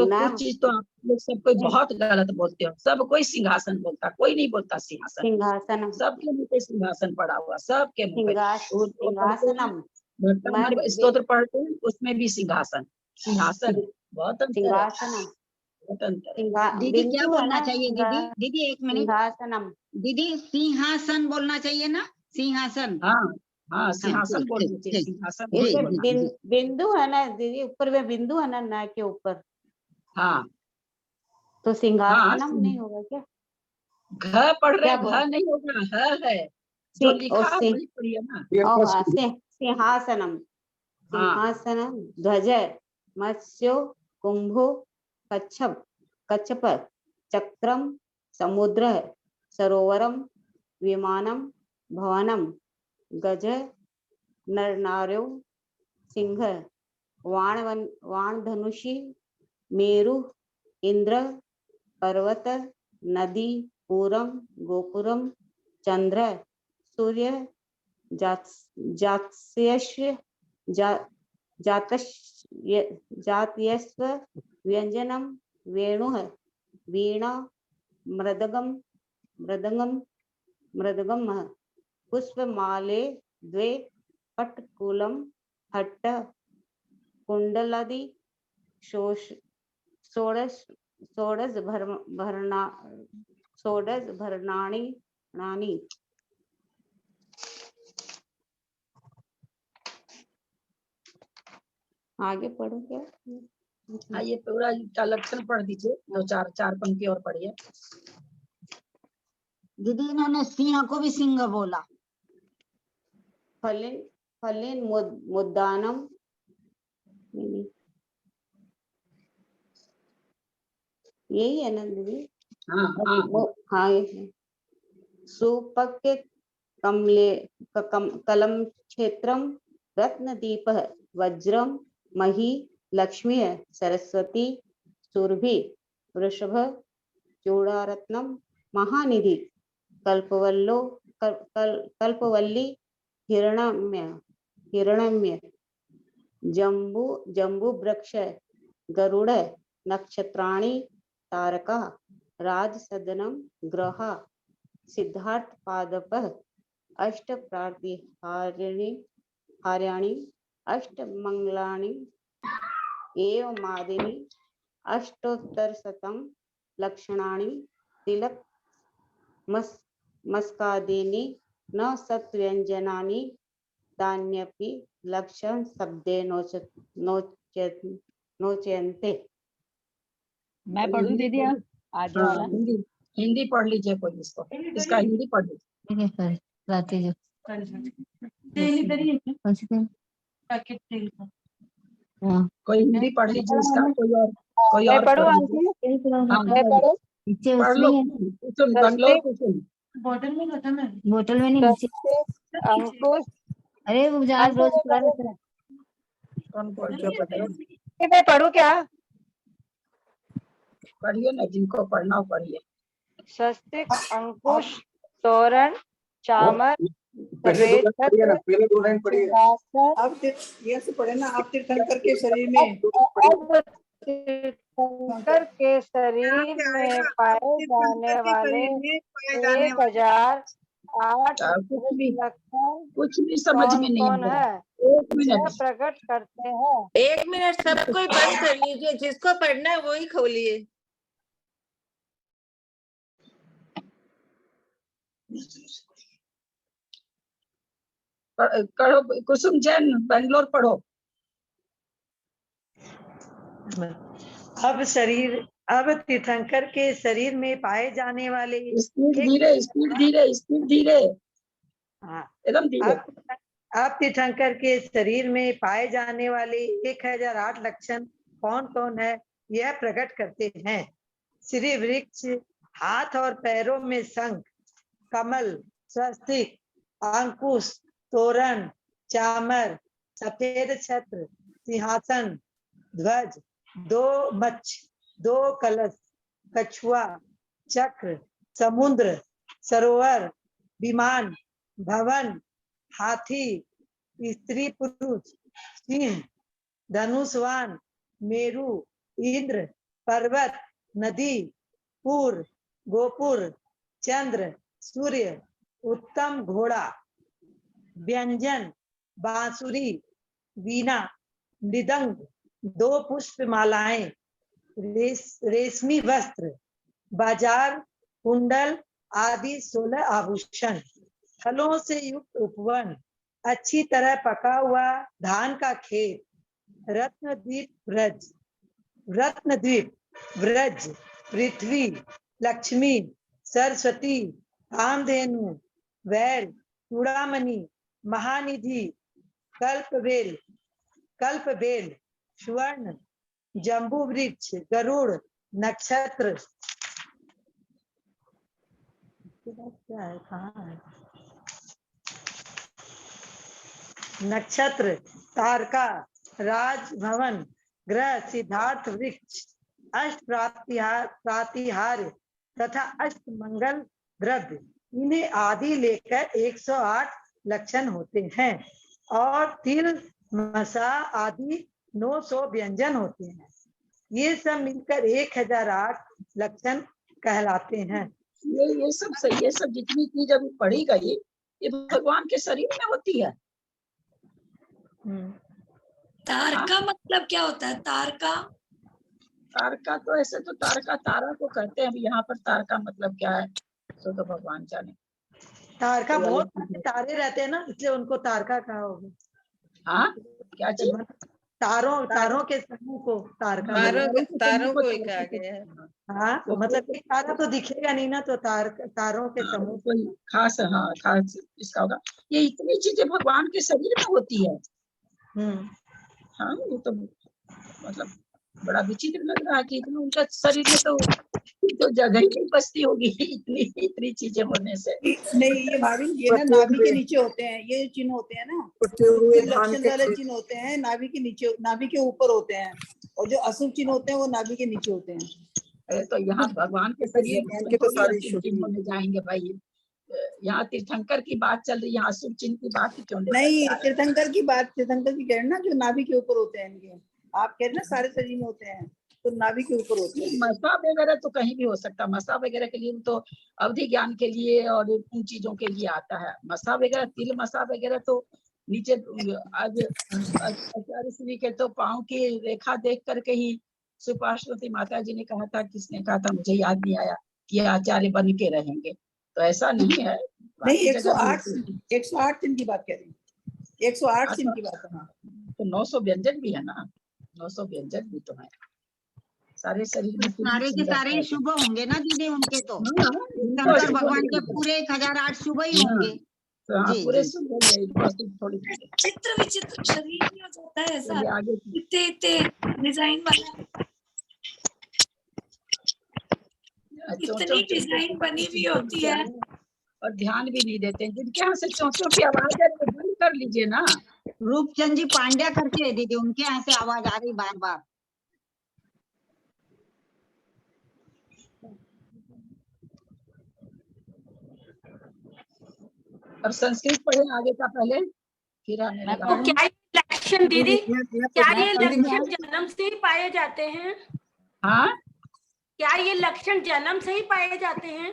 ना। कुछ चीज तो आप लोग सब कोई बहुत गलत बोलते हो। सब कोई सिंहासन बोलता, कोई नहीं बोलता सिंहासन। सिंहासनम सबके मुंह पे सिंहासन पड़ा हुआ, सबके मुंह पे। सिंहासनम भक्तन स्तोत्र पढ़ते हैं उसमें भी सिंहासन सिंहासन बहुत अंतर है। सिंहासनम बहुत अंतर है। दीदी क्या बोलना चाहिए? दीदी दीदी एक मिनट, सिंहासनम दीदी सिंहासन बोलना चाहिए ना, सिंहासन। हाँ हाँ सिंहासन ठीक, बोलना ठीक, चाहिए, ठीक। सिंहासन जी, नहीं इसमें बोलना। जी। बिंदु है ना दीदी, ऊपर में बिंदु है ना ना के ऊपर, हाँ तो सिंहासनम नहीं होगा क्या? घ पढ़ रहे, क्या घ नहीं होगा, ह है जो लिखा है वही पढ़िए ना। सिंहासनम हाँ सिंहासनम ध्वज मत्स्यो कुंभो कच्छप कच्छप चक्रम समुद्र सरोवरम विमानम भवनम गज नरनार्यो सिंह वाण धनुषी मेरु इंद्र पर्वत नदी पूरम गोपुरम चंद्र सूर्य जातस्यस्य जातयस्व व्यंजनम वेणुः वीणा मृदगम पुष्पमाले द्वे पट्टकुलम हट्ट कुंडलादि षोडश भरणानि नानी। आगे पढ़ो क्या? हाँ ये पूरा का लक्षण पढ़ दीजिए, दो चार पंक्ति और पढ़िए। दीदी इन्होंने सिंह को भी सिंह बोला। फलिन मुद्दानम यही है ना दीदी? हाँ हाँ हाँ सुपक्य कलम क्षेत्रम रत्नदीप वज्रम मही लक्ष्मी सरस्वती सुरभि वृषभ चूड़ारत्नम महानिधि कल्पवल्ली हिरण्यम्य जम्बू वृक्ष गरुड़ नक्षत्राणि तारका राजसदनम ग्रहा सिद्धार्थ पादप अष्ट हार्याणि अष्ट मंगलानि एव मादिनी अष्टोत्तरशतम लक्षणानि तिलक मस्कादीनि न सत्व्यंजनानि तान्यपि लक्षण शब्दे नोच्यन्ते। मैं पढ़ूं दीदी? आगे हाँ, वाला हिंदी पढ़ लीजिए कोई इसको, इसका हिंदी पढ़ लीजिए। कोई हिंदी पढ़ लीजिए इसका, कोई और पढ़ लीजिए। हाँ मैं पढ़ूं? पढ़ लो कुसुम, बंगलोर कुसुम। बोतल में नहीं नीचे। अंकुश अरे वो जहाँ रोज कौन पढ़ जो पढ़े मैं पढ़ूं क्या? पढ़िए ना, जिनको पढ़ना हो पढ़िए। स्वस्तिक अंकुश तोरण चामर पहले दो सफेद लाइन पढ़िए ना, पहले दो लाइन पढ़िए। सिंहासन आप ये से पढ़े ना, आप तीर्थंकर के शरीर में अब तीर्थंकर के शरीर में पाए जाने वाले 1008 लक्षण कुछ भी समझ में नहीं कौन आ रहा। है? एक यह मिनट, प्रकट करते हैं। एक मिनट, सब कोई बंद कर लीजिए, जिसको पढ़ना है वही खोलिए। करो कुसुम जैन, बेंगलोर पढ़ो। अब तीर्थंकर के शरीर में पाए जाने वाले स्पीड धीरे, स्पीड धीरे, स्पीड धीरे, हाँ, एकदम धीरे। अब तीर्थंकर के शरीर में पाए जाने वाले 1008 लक्षण कौन कौन है, यह प्रकट करते हैं। श्री वृक्ष हाथ और पैरों में शंख, कमल, स्वस्तिक, अंकुश, तोरण, चामर, सफेद छत्र, सिंहासन, ध्वज, 2 मच्छ, 2 कलश, कछुआ, चक्र, समुद्र, सरोवर, विमान, भवन, हाथी, स्त्री पुरुष, सिंह, धनुषवान, मेरु, इंद्र, पर्वत, नदी, पुर, गोपुर, चंद्र, सूर्य, उत्तम घोड़ा, व्यंजन, बांसुरी, वीणा, मृदंग, 2 पुष्पमालाएं, रेशमी वस्त्र, बाजार, कुंडल आदि 16 आभूषण, फलों से युक्त उपवन, अच्छी तरह पका हुआ धान का खेत, रत्नद्वीप ब्रज, पृथ्वी, लक्ष्मी, सरस्वती, कामधेनु, वैल, चूड़ामणि, महानिधि, कल्पबेल, स्वर्ण, जम्बू वृक्ष, गरुड़, नक्षत्र, क्या है, कहाँ है? नक्षत्र, तारका, राजभवन, ग्रह, सिद्धार्थ वृक्ष, अष्ट प्रातिहार्य तथा अष्ट मंगल द्रव्य, इन्हें आदि लेकर 108 लक्षण होते हैं और तिल, मसा आदि 900 व्यंजन होते हैं। ये सब मिलकर 1008 लक्षण कहलाते हैं। ये सब जितनी चीज अभी पढ़ी गई ये भगवान के शरीर में होती है। तारका मतलब क्या होता है? तारका तो ऐसे तो तारका तारा को कहते हैं, अभी यहाँ पर तारका मतलब क्या है तो भगवान जाने। तारका बहुत सारे तारे रहते हैं ना, इसलिए उनको तारका कहा होगा। हाँ, क्या चीज? तारों के समूह को तारका, तारों को ही कहा गया है। हाँ, तो मतलब एक तारा तो दिखेगा नहीं ना, तो तारों के समूह कोई खास, हाँ खास इसका होगा। ये इतनी चीजें भगवान के शरीर में होती है। हाँ, ये तो मतलब बड़ा विचित्र लग रहा है कि इतना उनका शरीर में तो जगह ही नहीं बचती होगी इतनी चीजें होने से। नहीं, ये भाभी ये ना नाभि के नीचे होते हैं, ये चिन्ह होते हैं ना, लक्षण वाले चिन्ह होते हैं नाभि के नीचे, नाभि के ऊपर होते हैं, और जो अशुभ चिन्ह होते हैं वो नाभि के नीचे होते हैं। तो यहाँ भगवान के शरीर में तो सारी चिन्ह में जाएंगे भाई। यहाँ तीर्थंकर की बात चल रही है, अशुभ चिन्ह की बात क्यों नहीं? तीर्थंकर की कह रहे हैं ना, जो नाभि के ऊपर होते हैं इनके। आप कह रहे ना सारे शरीर में होते हैं, तो नाभि के ऊपर होते हैं। मसा वगैरह तो कहीं भी हो सकता है, मसा वगैरह के लिए तो अवधि ज्ञान के लिए और उन चीजों के लिए आता है। मसा वगैरह, तिल मसा वगैरह तो नीचे आचार्य श्री के तो पाँव की रेखा देख करके ही सुपार्श्वती माता जी ने कहा था, किसने कहा था मुझे याद नहीं आया, कि आचार्य बन के रहेंगे। तो ऐसा नहीं है। नहीं, 108 चिन्ह की बात कह रही हूँ, 108 चिन्ह की बात है। तो 900 व्यंजन भी है ना, 900 व्यंजन भी तो है सारे शरीर में। सारे के सारे शुभ होंगे ना दीदी उनके, तो शंकर भगवान के पूरे 1008 शुभ ही होंगे। पूरे शुभ होंगे। थोड़ी चित्र विचित्र शरीर में हो जाता है ऐसा, इतने डिजाइन वाला, इतनी डिजाइन बनी हुई होती है और ध्यान भी नहीं देते। जिनके यहाँ से चोंचों की आवाज है तो बंद कर लीजिए ना। रूपचंद जी पांड्या करके है दीदी, उनके यहाँ से आवाज आ रही बार बार। अब संस्कृत पढ़े आगे का पहले, फिर आने लगा। तो क्या ये लक्षण दीदी, क्या ये लक्षण जन्म से ही पाए जाते हैं? हाँ, क्या ये लक्षण जन्म से ही पाए जाते हैं?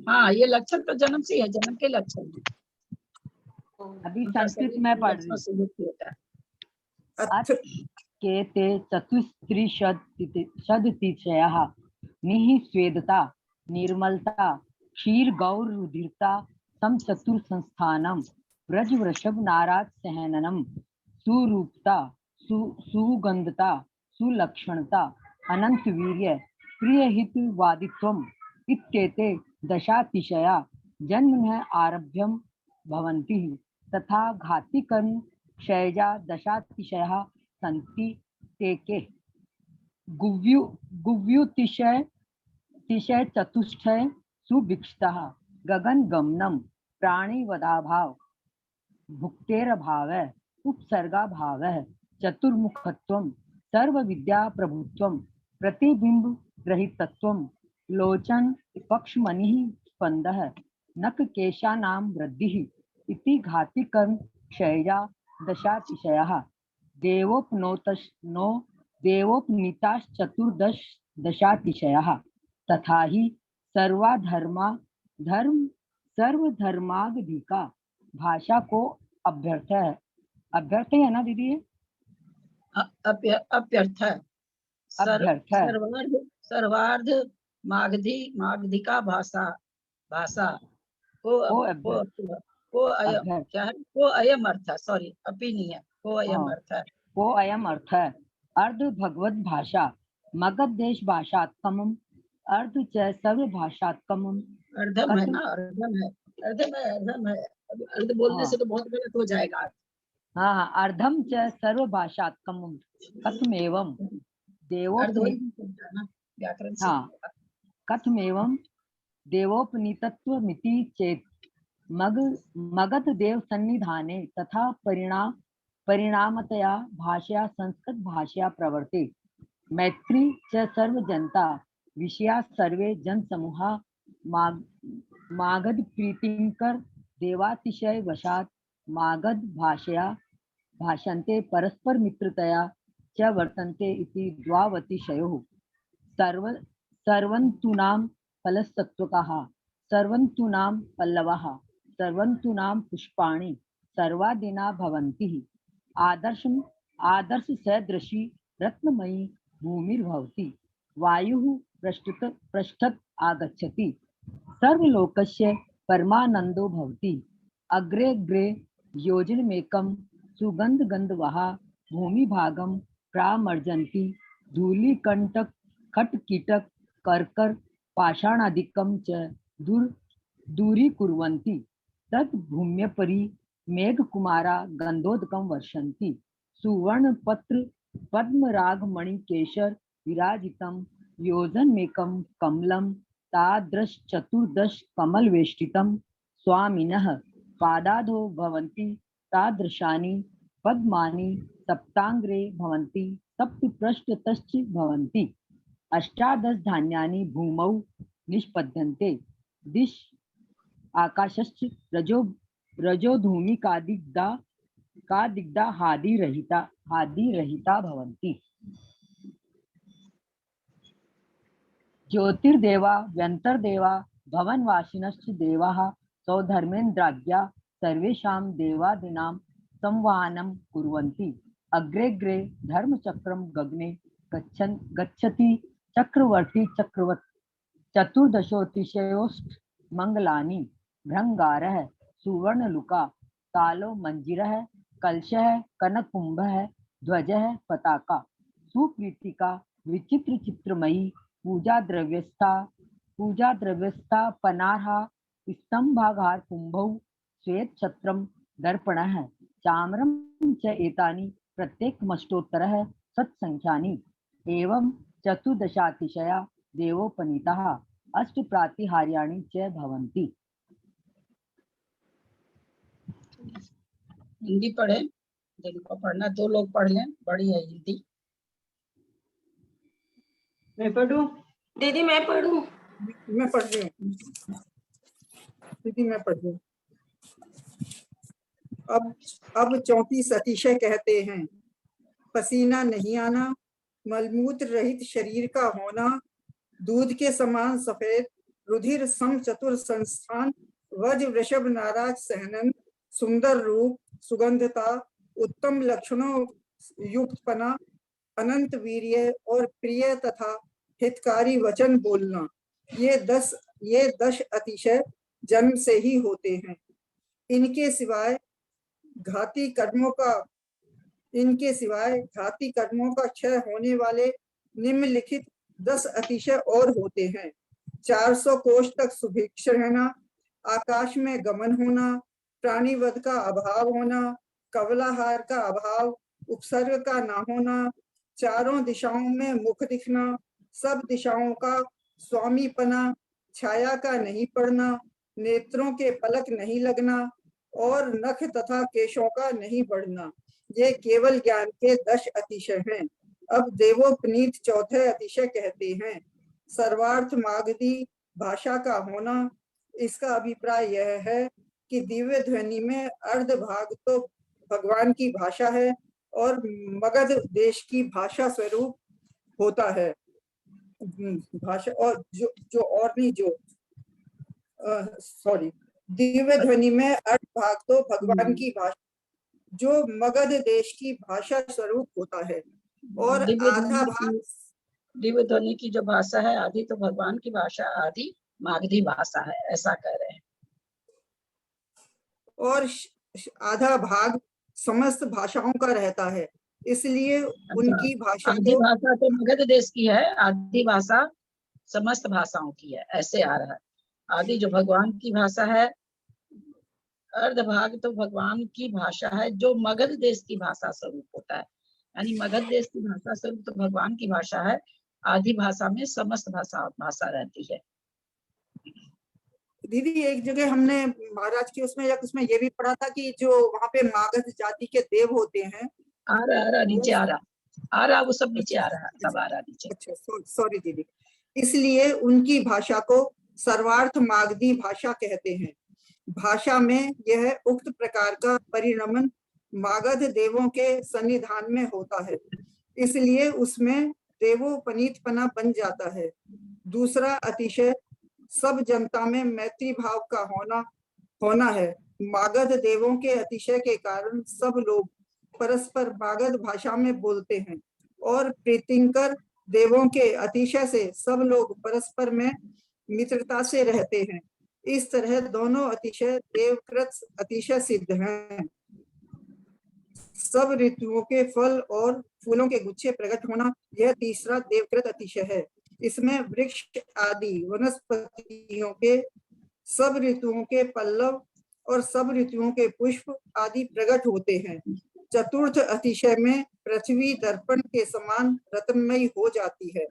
हाँ, ये लक्षण तो जन्म से है, जन्म के लक्षण है। अभी संस्कृत में पढ़ रही के ते चतुस्त्रिशदितिशयः निःस्वेदता, निर्मलता, क्षीर गौर रुधिरता, सम चतुर्संस्थानम, व्रज वृषभ नाराज सहननम, सुरूपता, सुगंधता, सुलक्षणता, अनंत वीर्य, प्रिय हितवादित्वम इत्येते दशातिशया जन्म आरभ्यम भवन्ति, तथा घातिकर्म क्षयजा दशातिशयः सन्ति ते के गुव्युतिशय तिशय चतुष्टय सुभिक्षितः गगन गमनम प्राणिवदाभाव भुक्तेर भाव उपसर्गा भाव चतुर्मुखत्वं सर्व विद्या प्रभुत्वं प्रतिबिंब ग्रहितत्वं लोचन पक्षमणिः स्पंदः नख केशानां वृद्धिः इति घाति कर्म क्षया दशातिशयः देवोपनीताश् चतुर्दश दशातिशयः तथा ही सर्वधर्मागधिका भाषा को अभ्यर्थ है ना दीदी ये? अभ्यर्थ अभ्यर्थ सर्वार्ध मागधिका भाषा को अयम अर्थ, सॉरी अपि नहीं है, को अयम अर्थ अर्ध भगवत भाषा मगध देश भाषात्मम अर्ध च सर्व भाषात्मम अर्धम है ना, अर्धम है अर्ध बोलने से तो बहुत गलत हो जाएगा। हाँ अर्धम च सर्व भाषात्मम कथमेवं कथमेवं देवोपनीतत्वमिति चेत् मगध देव सन्निधाने तथा परिणामतया भाषया संस्कृत भाषया प्रवर्ते मैत्री च सर्व जनता विषया सर्वे जन समूहा मागध प्रीतिंकर देवातिशय वशात मागध भाषया भाषन्ते परस्पर मित्रतया च वर्तन्ते इति द्वावतिशयोः सर्वन्तूनां फलसत्त्वकाः सर्वन्तूनां पल्लवाः सर्वन्तूनां पुष्पाणि सर्वादिना भवन्ति आदर्श सदृशी रत्नमयी भूमिर्भवति वायुः पृष्ठत् आगच्छति सर्वलोकस्य परमानंदो भवति अग्रे योजनमेकं सुगंधगंधवः भूमिभागं प्रामर्जन्ति धूलिकंटक खटकीटक कर्कर पाषाणादिकं च दूरीकुर्वन्ति तत् भूम्यपरि मेघकुमारा गंधोदकं वर्षन्ति सुवर्णपत्र पद्मरागमणिकेशर विराजितं योजनमेकं कमलं तादृश चतुर्दश कमलवेष्टितं स्वामिनः पादादो भवन्ति तादृशानि पद्मानि सप्तांग्रे भवन्ति सप्तपृष्ठतश्च भवन्ति अष्टादश धान्यानि भूमौ निष्पद्यन्ते दिश आकाशश्च रजोधूमिकादिग्धा हादिरहिता भवन्ति ज्योतिर्देवा व्यन्तर्देवा भवनवासिनश्च देवाः सौधर्मेन्द्राज्ञा सर्वेषां देवादीनां संवहनं कुर्वन्ति अग्रे धर्मचक्रं गगने गच्छति चक्रवर्ती चक्रवत् चतुर्दशोतिशयोष्ट मंगलानि भृंगारः सुवर्णलुका तालो मंजिरः कलशः कनकुंभः ध्वजः पताका सुप्रीतिका विचित्र चित्रमयी पूजा द्रव्यस्था पनार्हा स्तंभागार कुंभौ श्वेत छत्रम दर्पणः चाम्रम च एतानि प्रत्येकमष्टोत्तरः सत्संख्यानि एवं चतुर्दशातिशया देवोपनीताः अष्टप्रातिहार्याणि च भवन्ति। हिंदी पढ़े, जिनको पढ़ना दो लोग पढ़ लें, बड़ी है हिंदी। मैं पढ़ूं? दीदी मैं पढ़ूं? मैं पढ़ रही हूँ दीदी, मैं पढ़ रही हूँ। अब 34 अतिशय कहते हैं, पसीना नहीं आना, मलमूत्र रहित शरीर का होना, दूध के समान सफेद, रुधिर सम चतुर संस्थान, वज वृषभ नाराज सहनन, सुंदर रूप, सुगंधता, उत्तम लक्षणों युक्तपना, अनंत वीर्य और प्रिय तथा हितकारी वचन बोलना, ये 10 अतिशय जन्म से ही होते हैं। इनके सिवाय घाती कर्मों का क्षय होने वाले निम्नलिखित 10 अतिशय और होते हैं। 400 कोष तक सुभिक्ष रहना, आकाश में गमन होना, प्राणीवध का अभाव होना, कवलाहार का अभाव, उपसर्ग का ना होना, चारों दिशाओं में मुख दिखना, सब दिशाओं का स्वामीपना, छाया का नहीं पड़ना, नेत्रों के पलक नहीं लगना और नख तथा केशों का नहीं बढ़ना, ये केवल ज्ञान के 10 अतिशय हैं। अब देवोपनीत चौथे अतिशय कहते हैं, सर्वार्थ मागधी भाषा का होना। इसका अभिप्राय यह है कि दिव्य ध्वनि में अर्ध भाग तो भगवान की भाषा है और मगध देश की भाषा स्वरूप होता है। भाषा और जो और नहीं जो सॉरी, दिव्य ध्वनि में अर्ध भाग तो भगवान की भाषा जो मगध देश की भाषा स्वरूप होता है और आधा भाग दिव्य ध्वनि की जो भाषा है आदि तो भगवान की भाषा, आदि मागधी भाषा है, ऐसा कह रहे हैं। और आधा भाग समस्त भाषाओं का रहता है, इसलिए उनकी भाषा आदि भाषा तो मगध देश की है, आदि भाषा समस्त भाषाओं की है, ऐसे आ रहा है। आदि जो भगवान की भाषा है, अर्ध भाग तो भगवान की भाषा है जो मगध देश की भाषा स्वरूप होता है। यानी मगध देश की भाषा स्वरूप तो भगवान की भाषा है, आदि भाषा में समस्त भाषा रहती है। दीदी एक जगह हमने महाराज की उसमें ये भी पढ़ा था कि जो वहाँ पे मागध जाति के देव होते हैं, आ रहा नीचे आ रहा वो सब नीचे आ रहा, सब आ रहा नीचे। अच्छा सॉरी दीदी। इसलिए उनकी भाषा को सर्वार्थ मागधी भाषा कहते हैं। भाषा में यह उक्त प्रकार का परिणमन मागध देवों के सन्निधान में होता है, इसलिए उसमें देवोपनीतपना बन जाता है। दूसरा अतिशय सब जनता में मैत्री भाव का होना है। मागध देवों के अतिशय के कारण सब लोग परस्पर मागध भाषा में बोलते हैं और प्रीतिंकर देवों के अतिशय से सब लोग परस्पर में मित्रता से रहते हैं। इस तरह दोनों अतिशय देवकृत अतिशय सिद्ध हैं। सब ऋतुओं के फल और फूलों के गुच्छे प्रकट होना, यह तीसरा देवकृत अतिशय है। इसमें वृक्ष आदि वनस्पतियों के सब ऋतुओं के पल्लव और सब ऋतुओं के पुष्प आदि प्रकट होते हैं। चतुर्थ अतिशय में पृथ्वी दर्पण के समान रत्नमयी हो जाती है।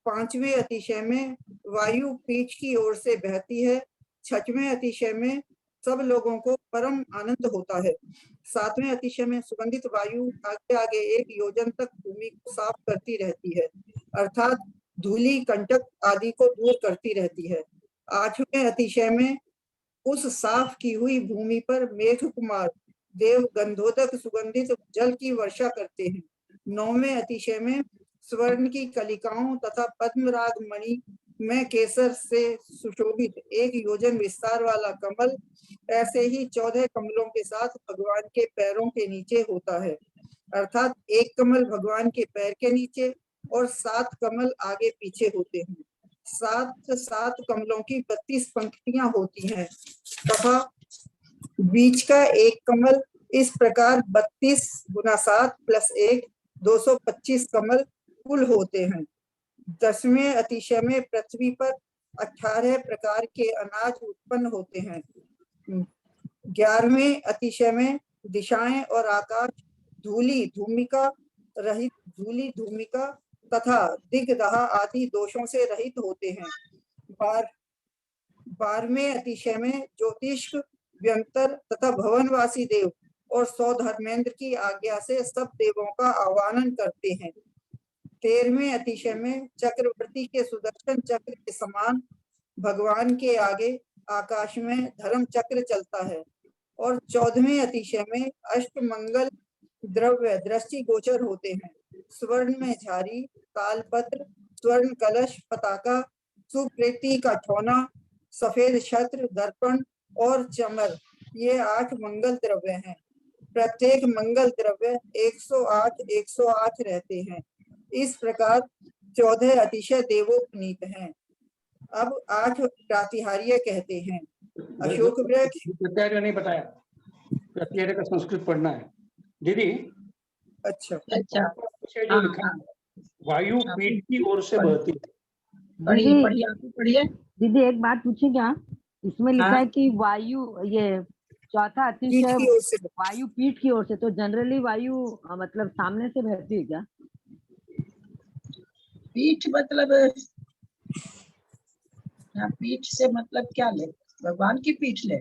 पांचवें अतिशय में वायु पीठ की ओर से बहती है। छठवें अतिशय में सब लोगों को परम आनंद होता है। सातवें अतिशय में सुगंधित वायु आगे आगे 1 योजन तक भूमि को साफ करती रहती है, अर्थात धूलि कंटक आदि को दूर करती रहती है। आठवें अतिशय में उस साफ की हुई भूमि पर मेघ कुमार देव गंधोदक सुगंधित जल की वर्षा करते हैं। 9वें अतिशय में स्वर्ण की कलिकाओं तथा पद्मराग मणि में केसर से सुशोभित 1 योजन विस्तार वाला कमल, ऐसे ही 14 कमलों के साथ भगवान के पैरों के नीचे होता है, अर्थात 1 कमल भगवान के पैर के नीचे और 7 कमल आगे पीछे होते हैं। 7 कमलों की 32 पंक्तियां होती हैं तथा बीच का 1 कमल। इस प्रकार 32 × 7 + 1 225 कमल कुल होते हैं। 10वें अतिशय में पृथ्वी पर 18 प्रकार के अनाज उत्पन्न होते हैं। 11वें अतिशय में दिशाएं और आकाश धूलि धूमिका तथा दिग्दहा आदि दोषों से रहित होते हैं। 12वें अतिशय में ज्योतिष व्यंतर तथा भवनवासी देव और 100 धर्मेंद्र की आज्ञा से सब देवों का आह्वान करते हैं। 13वें अतिशय में चक्रवर्ती के सुदर्शन चक्र के समान भगवान के आगे आकाश में धर्म चक्र चलता है। और 14वें अतिशय में अष्टमंगल द्रव्य दृष्टि गोचर होते हैं। स्वर्ण में झारी, तालपत्र, स्वर्ण कलश, पताका, सुप्रीति का ठोना, सफेद छत्र, दर्पण और चमर, ये 8 मंगल द्रव्य हैं। प्रत्येक मंगल द्रव्य 108 रहते हैं। इस प्रकार 14 अतिशय देवोपनीत हैं। अब 8 प्रातिहार्य कहते हैं। अशोक वृक्ष प्रत्यार्य नहीं बताया, प्रत्यार्य का संस्कृत पढ़ना है दीदी। अच्छा जो लिखा है, वायु पीठ की ओर से बहती है। पढ़िए दीदी, एक बात पूछे क्या? इसमें लिखा है कि वायु, ये चौथा अतिशय वायु पीठ की ओर से, तो जनरली वायु मतलब सामने से बहती है क्या? पीठ मतलब यहाँ पीठ से मतलब क्या ले? भगवान की पीठ ले?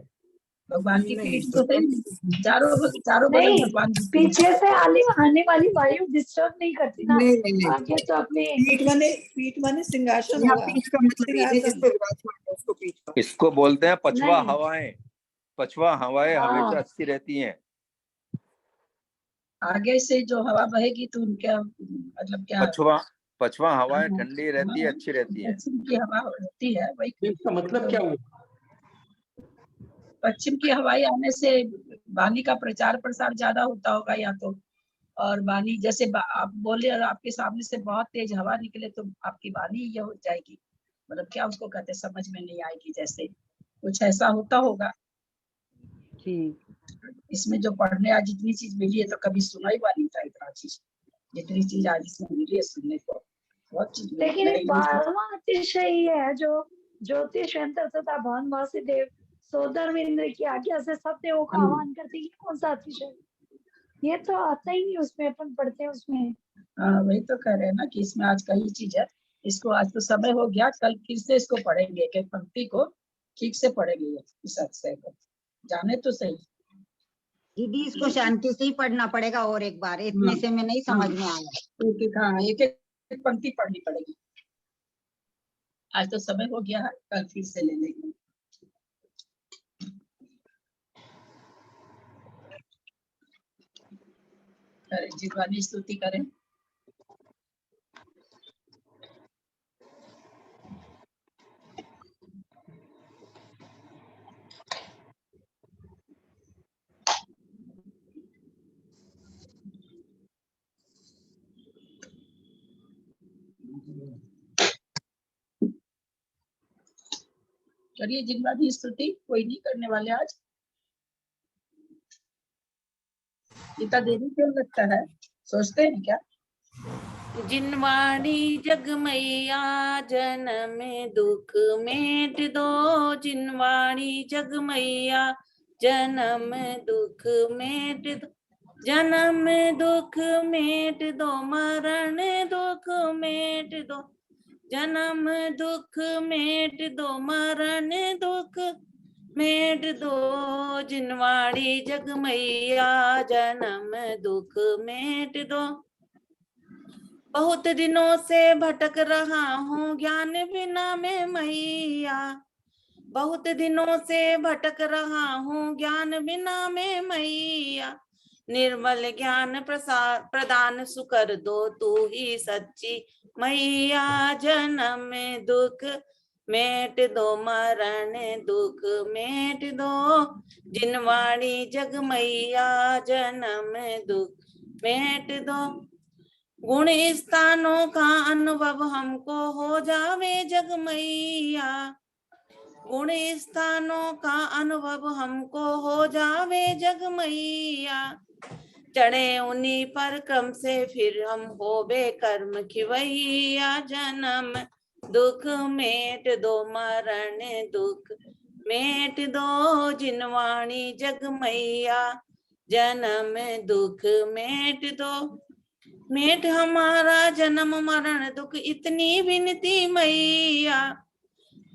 भगवान की नहीं, पीठ तो है ही नहीं। चारों बगल नहीं, भगवान जी की। पीछे से आने वाली वायु डिस्टर्ब नहीं करती ना। नहीं नहीं नहीं, आगे तो अपने पीठ माने सिंहासन यहाँ होगा। पीठ का मतलब ये है जिस सिंहासन। पे विराजमान है उसको पीठ का। इसको बोलते हैं पछवा नहीं। हवाएं। पछवा हवाएं हाँ। हमेशा अच्छी रहती हैं। आगे से जो हवा बहेगी तो उनका मतलब क्या? पछवा हवाएं हाँ, ठंडी रहती है, हाँ, अच्छी रहती हैं। पश्चिम की हवा होती है वही। इसका मतलब क्या हुआ? पश्चिम की हवाई आने से वाणी का प्रचार प्रसार ज्यादा होता होगा या तो। और वाणी जैसे आप बोले और आपके सामने से बहुत तेज हवा निकले तो आपकी वाणी ये हो जाएगी। मतलब क्या उसको कहते, समझ में नहीं आएगी, जैसे कुछ ऐसा होता होगा। इसमें जो पढ़ने आज जितनी चीज मिली है तो कभी सुना ही नहीं था इतना चीज। जितनी चीज आज इसमें मिली है सुनने को, बहुत चीज मिली। लेकिन नई- 12वां अतिशय ये है जो ज्योतिष यंत्र तथा भवन वासुदेव सोदर इंद्र की आज्ञा से सब देवों का आह्वान करते हैं। ये कौन सा अतिशय? ये तो आता ही नहीं उसमें, अपन पढ़ते हैं उसमें। हाँ वही तो कह रहे हैं ना कि इसमें आज कई चीज है। इसको आज तो समय हो गया, कल फिर से इसको पढ़ेंगे, एक एक पंक्ति को ठीक से पढ़ेंगे इस अक्षय को, जाने तो सही। दीदी इसको शांति से ही पढ़ना पड़ेगा और एक बार, इतने से में नहीं समझ में आया। एक एक पंक्ति पढ़नी पड़ेगी। आज तो समय हो गया है, कल फिर से ले लेंगे। जितवानी स्तुति करें। करिए जिनवानी स्तुति। कोई नहीं करने वाले आज? इतना देरी क्यों लगता है, सोचते हैं क्या? जिनवाणी जग मैया जन्म दुख मेट दो। जिनवाणी जग मैया जन्म दुख मेट दो। जन्म दुख मेट दो, मरण दुख मेट दो। जन्म दुख मेट दो, मरण दुख मेट दो। जिनवाणी जग मैया जन्म दुख मेट दो। बहुत दिनों से भटक रहा हूँ ज्ञान बिना में मैया। बहुत दिनों से भटक रहा हूँ ज्ञान बिना में मैया। निर्मल ज्ञान प्रदान सुकर दो, तू ही सच्ची मैया। जन्म दुख मेट दो, मरण दुख मेट दो। जिनवाणी जग मैया जन्म दुख मेट दो। गुण स्थानों का अनुभव हमको हो जावे जग मैया। गुण स्थानों का अनुभव हमको हो जावे जग मैया। चढ़े उन्हीं पर क्रम से फिर हम होवे कर्म खिवैया। जन्म दुख मेट दो, मरण दुख मेट दो। जिनवाणी जग मैया जन्म दुख मेट दो। मेट हमारा जन्म मरण दुख इतनी विनती मैया।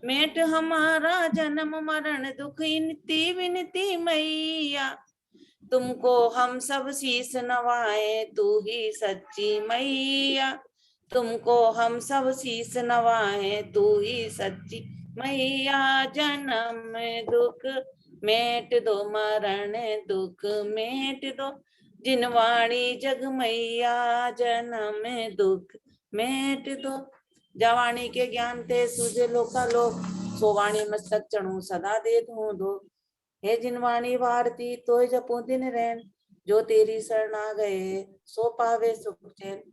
मेट हमारा जन्म मरण दुख इतनी विनती मैया। तुमको हम सब शीस नवाए, तू ही सच्ची मैया। तुमको हम सब शीस नवाए, तू ही सच्ची मैया। जन्म दुख मेट दो, मरण दुख मेट दो। जिनवाणी जग मैया जन्म दुख मेट दो। जवाणी के ज्ञान ते सूझे लोका लोक, सोवाणी मस्तक चढ़ू सदा दे दूं दो। हे जिनवाणी भारती तोय जपू दिन रैन, जो तेरी शरण आ गए सो पावे सुख चैन।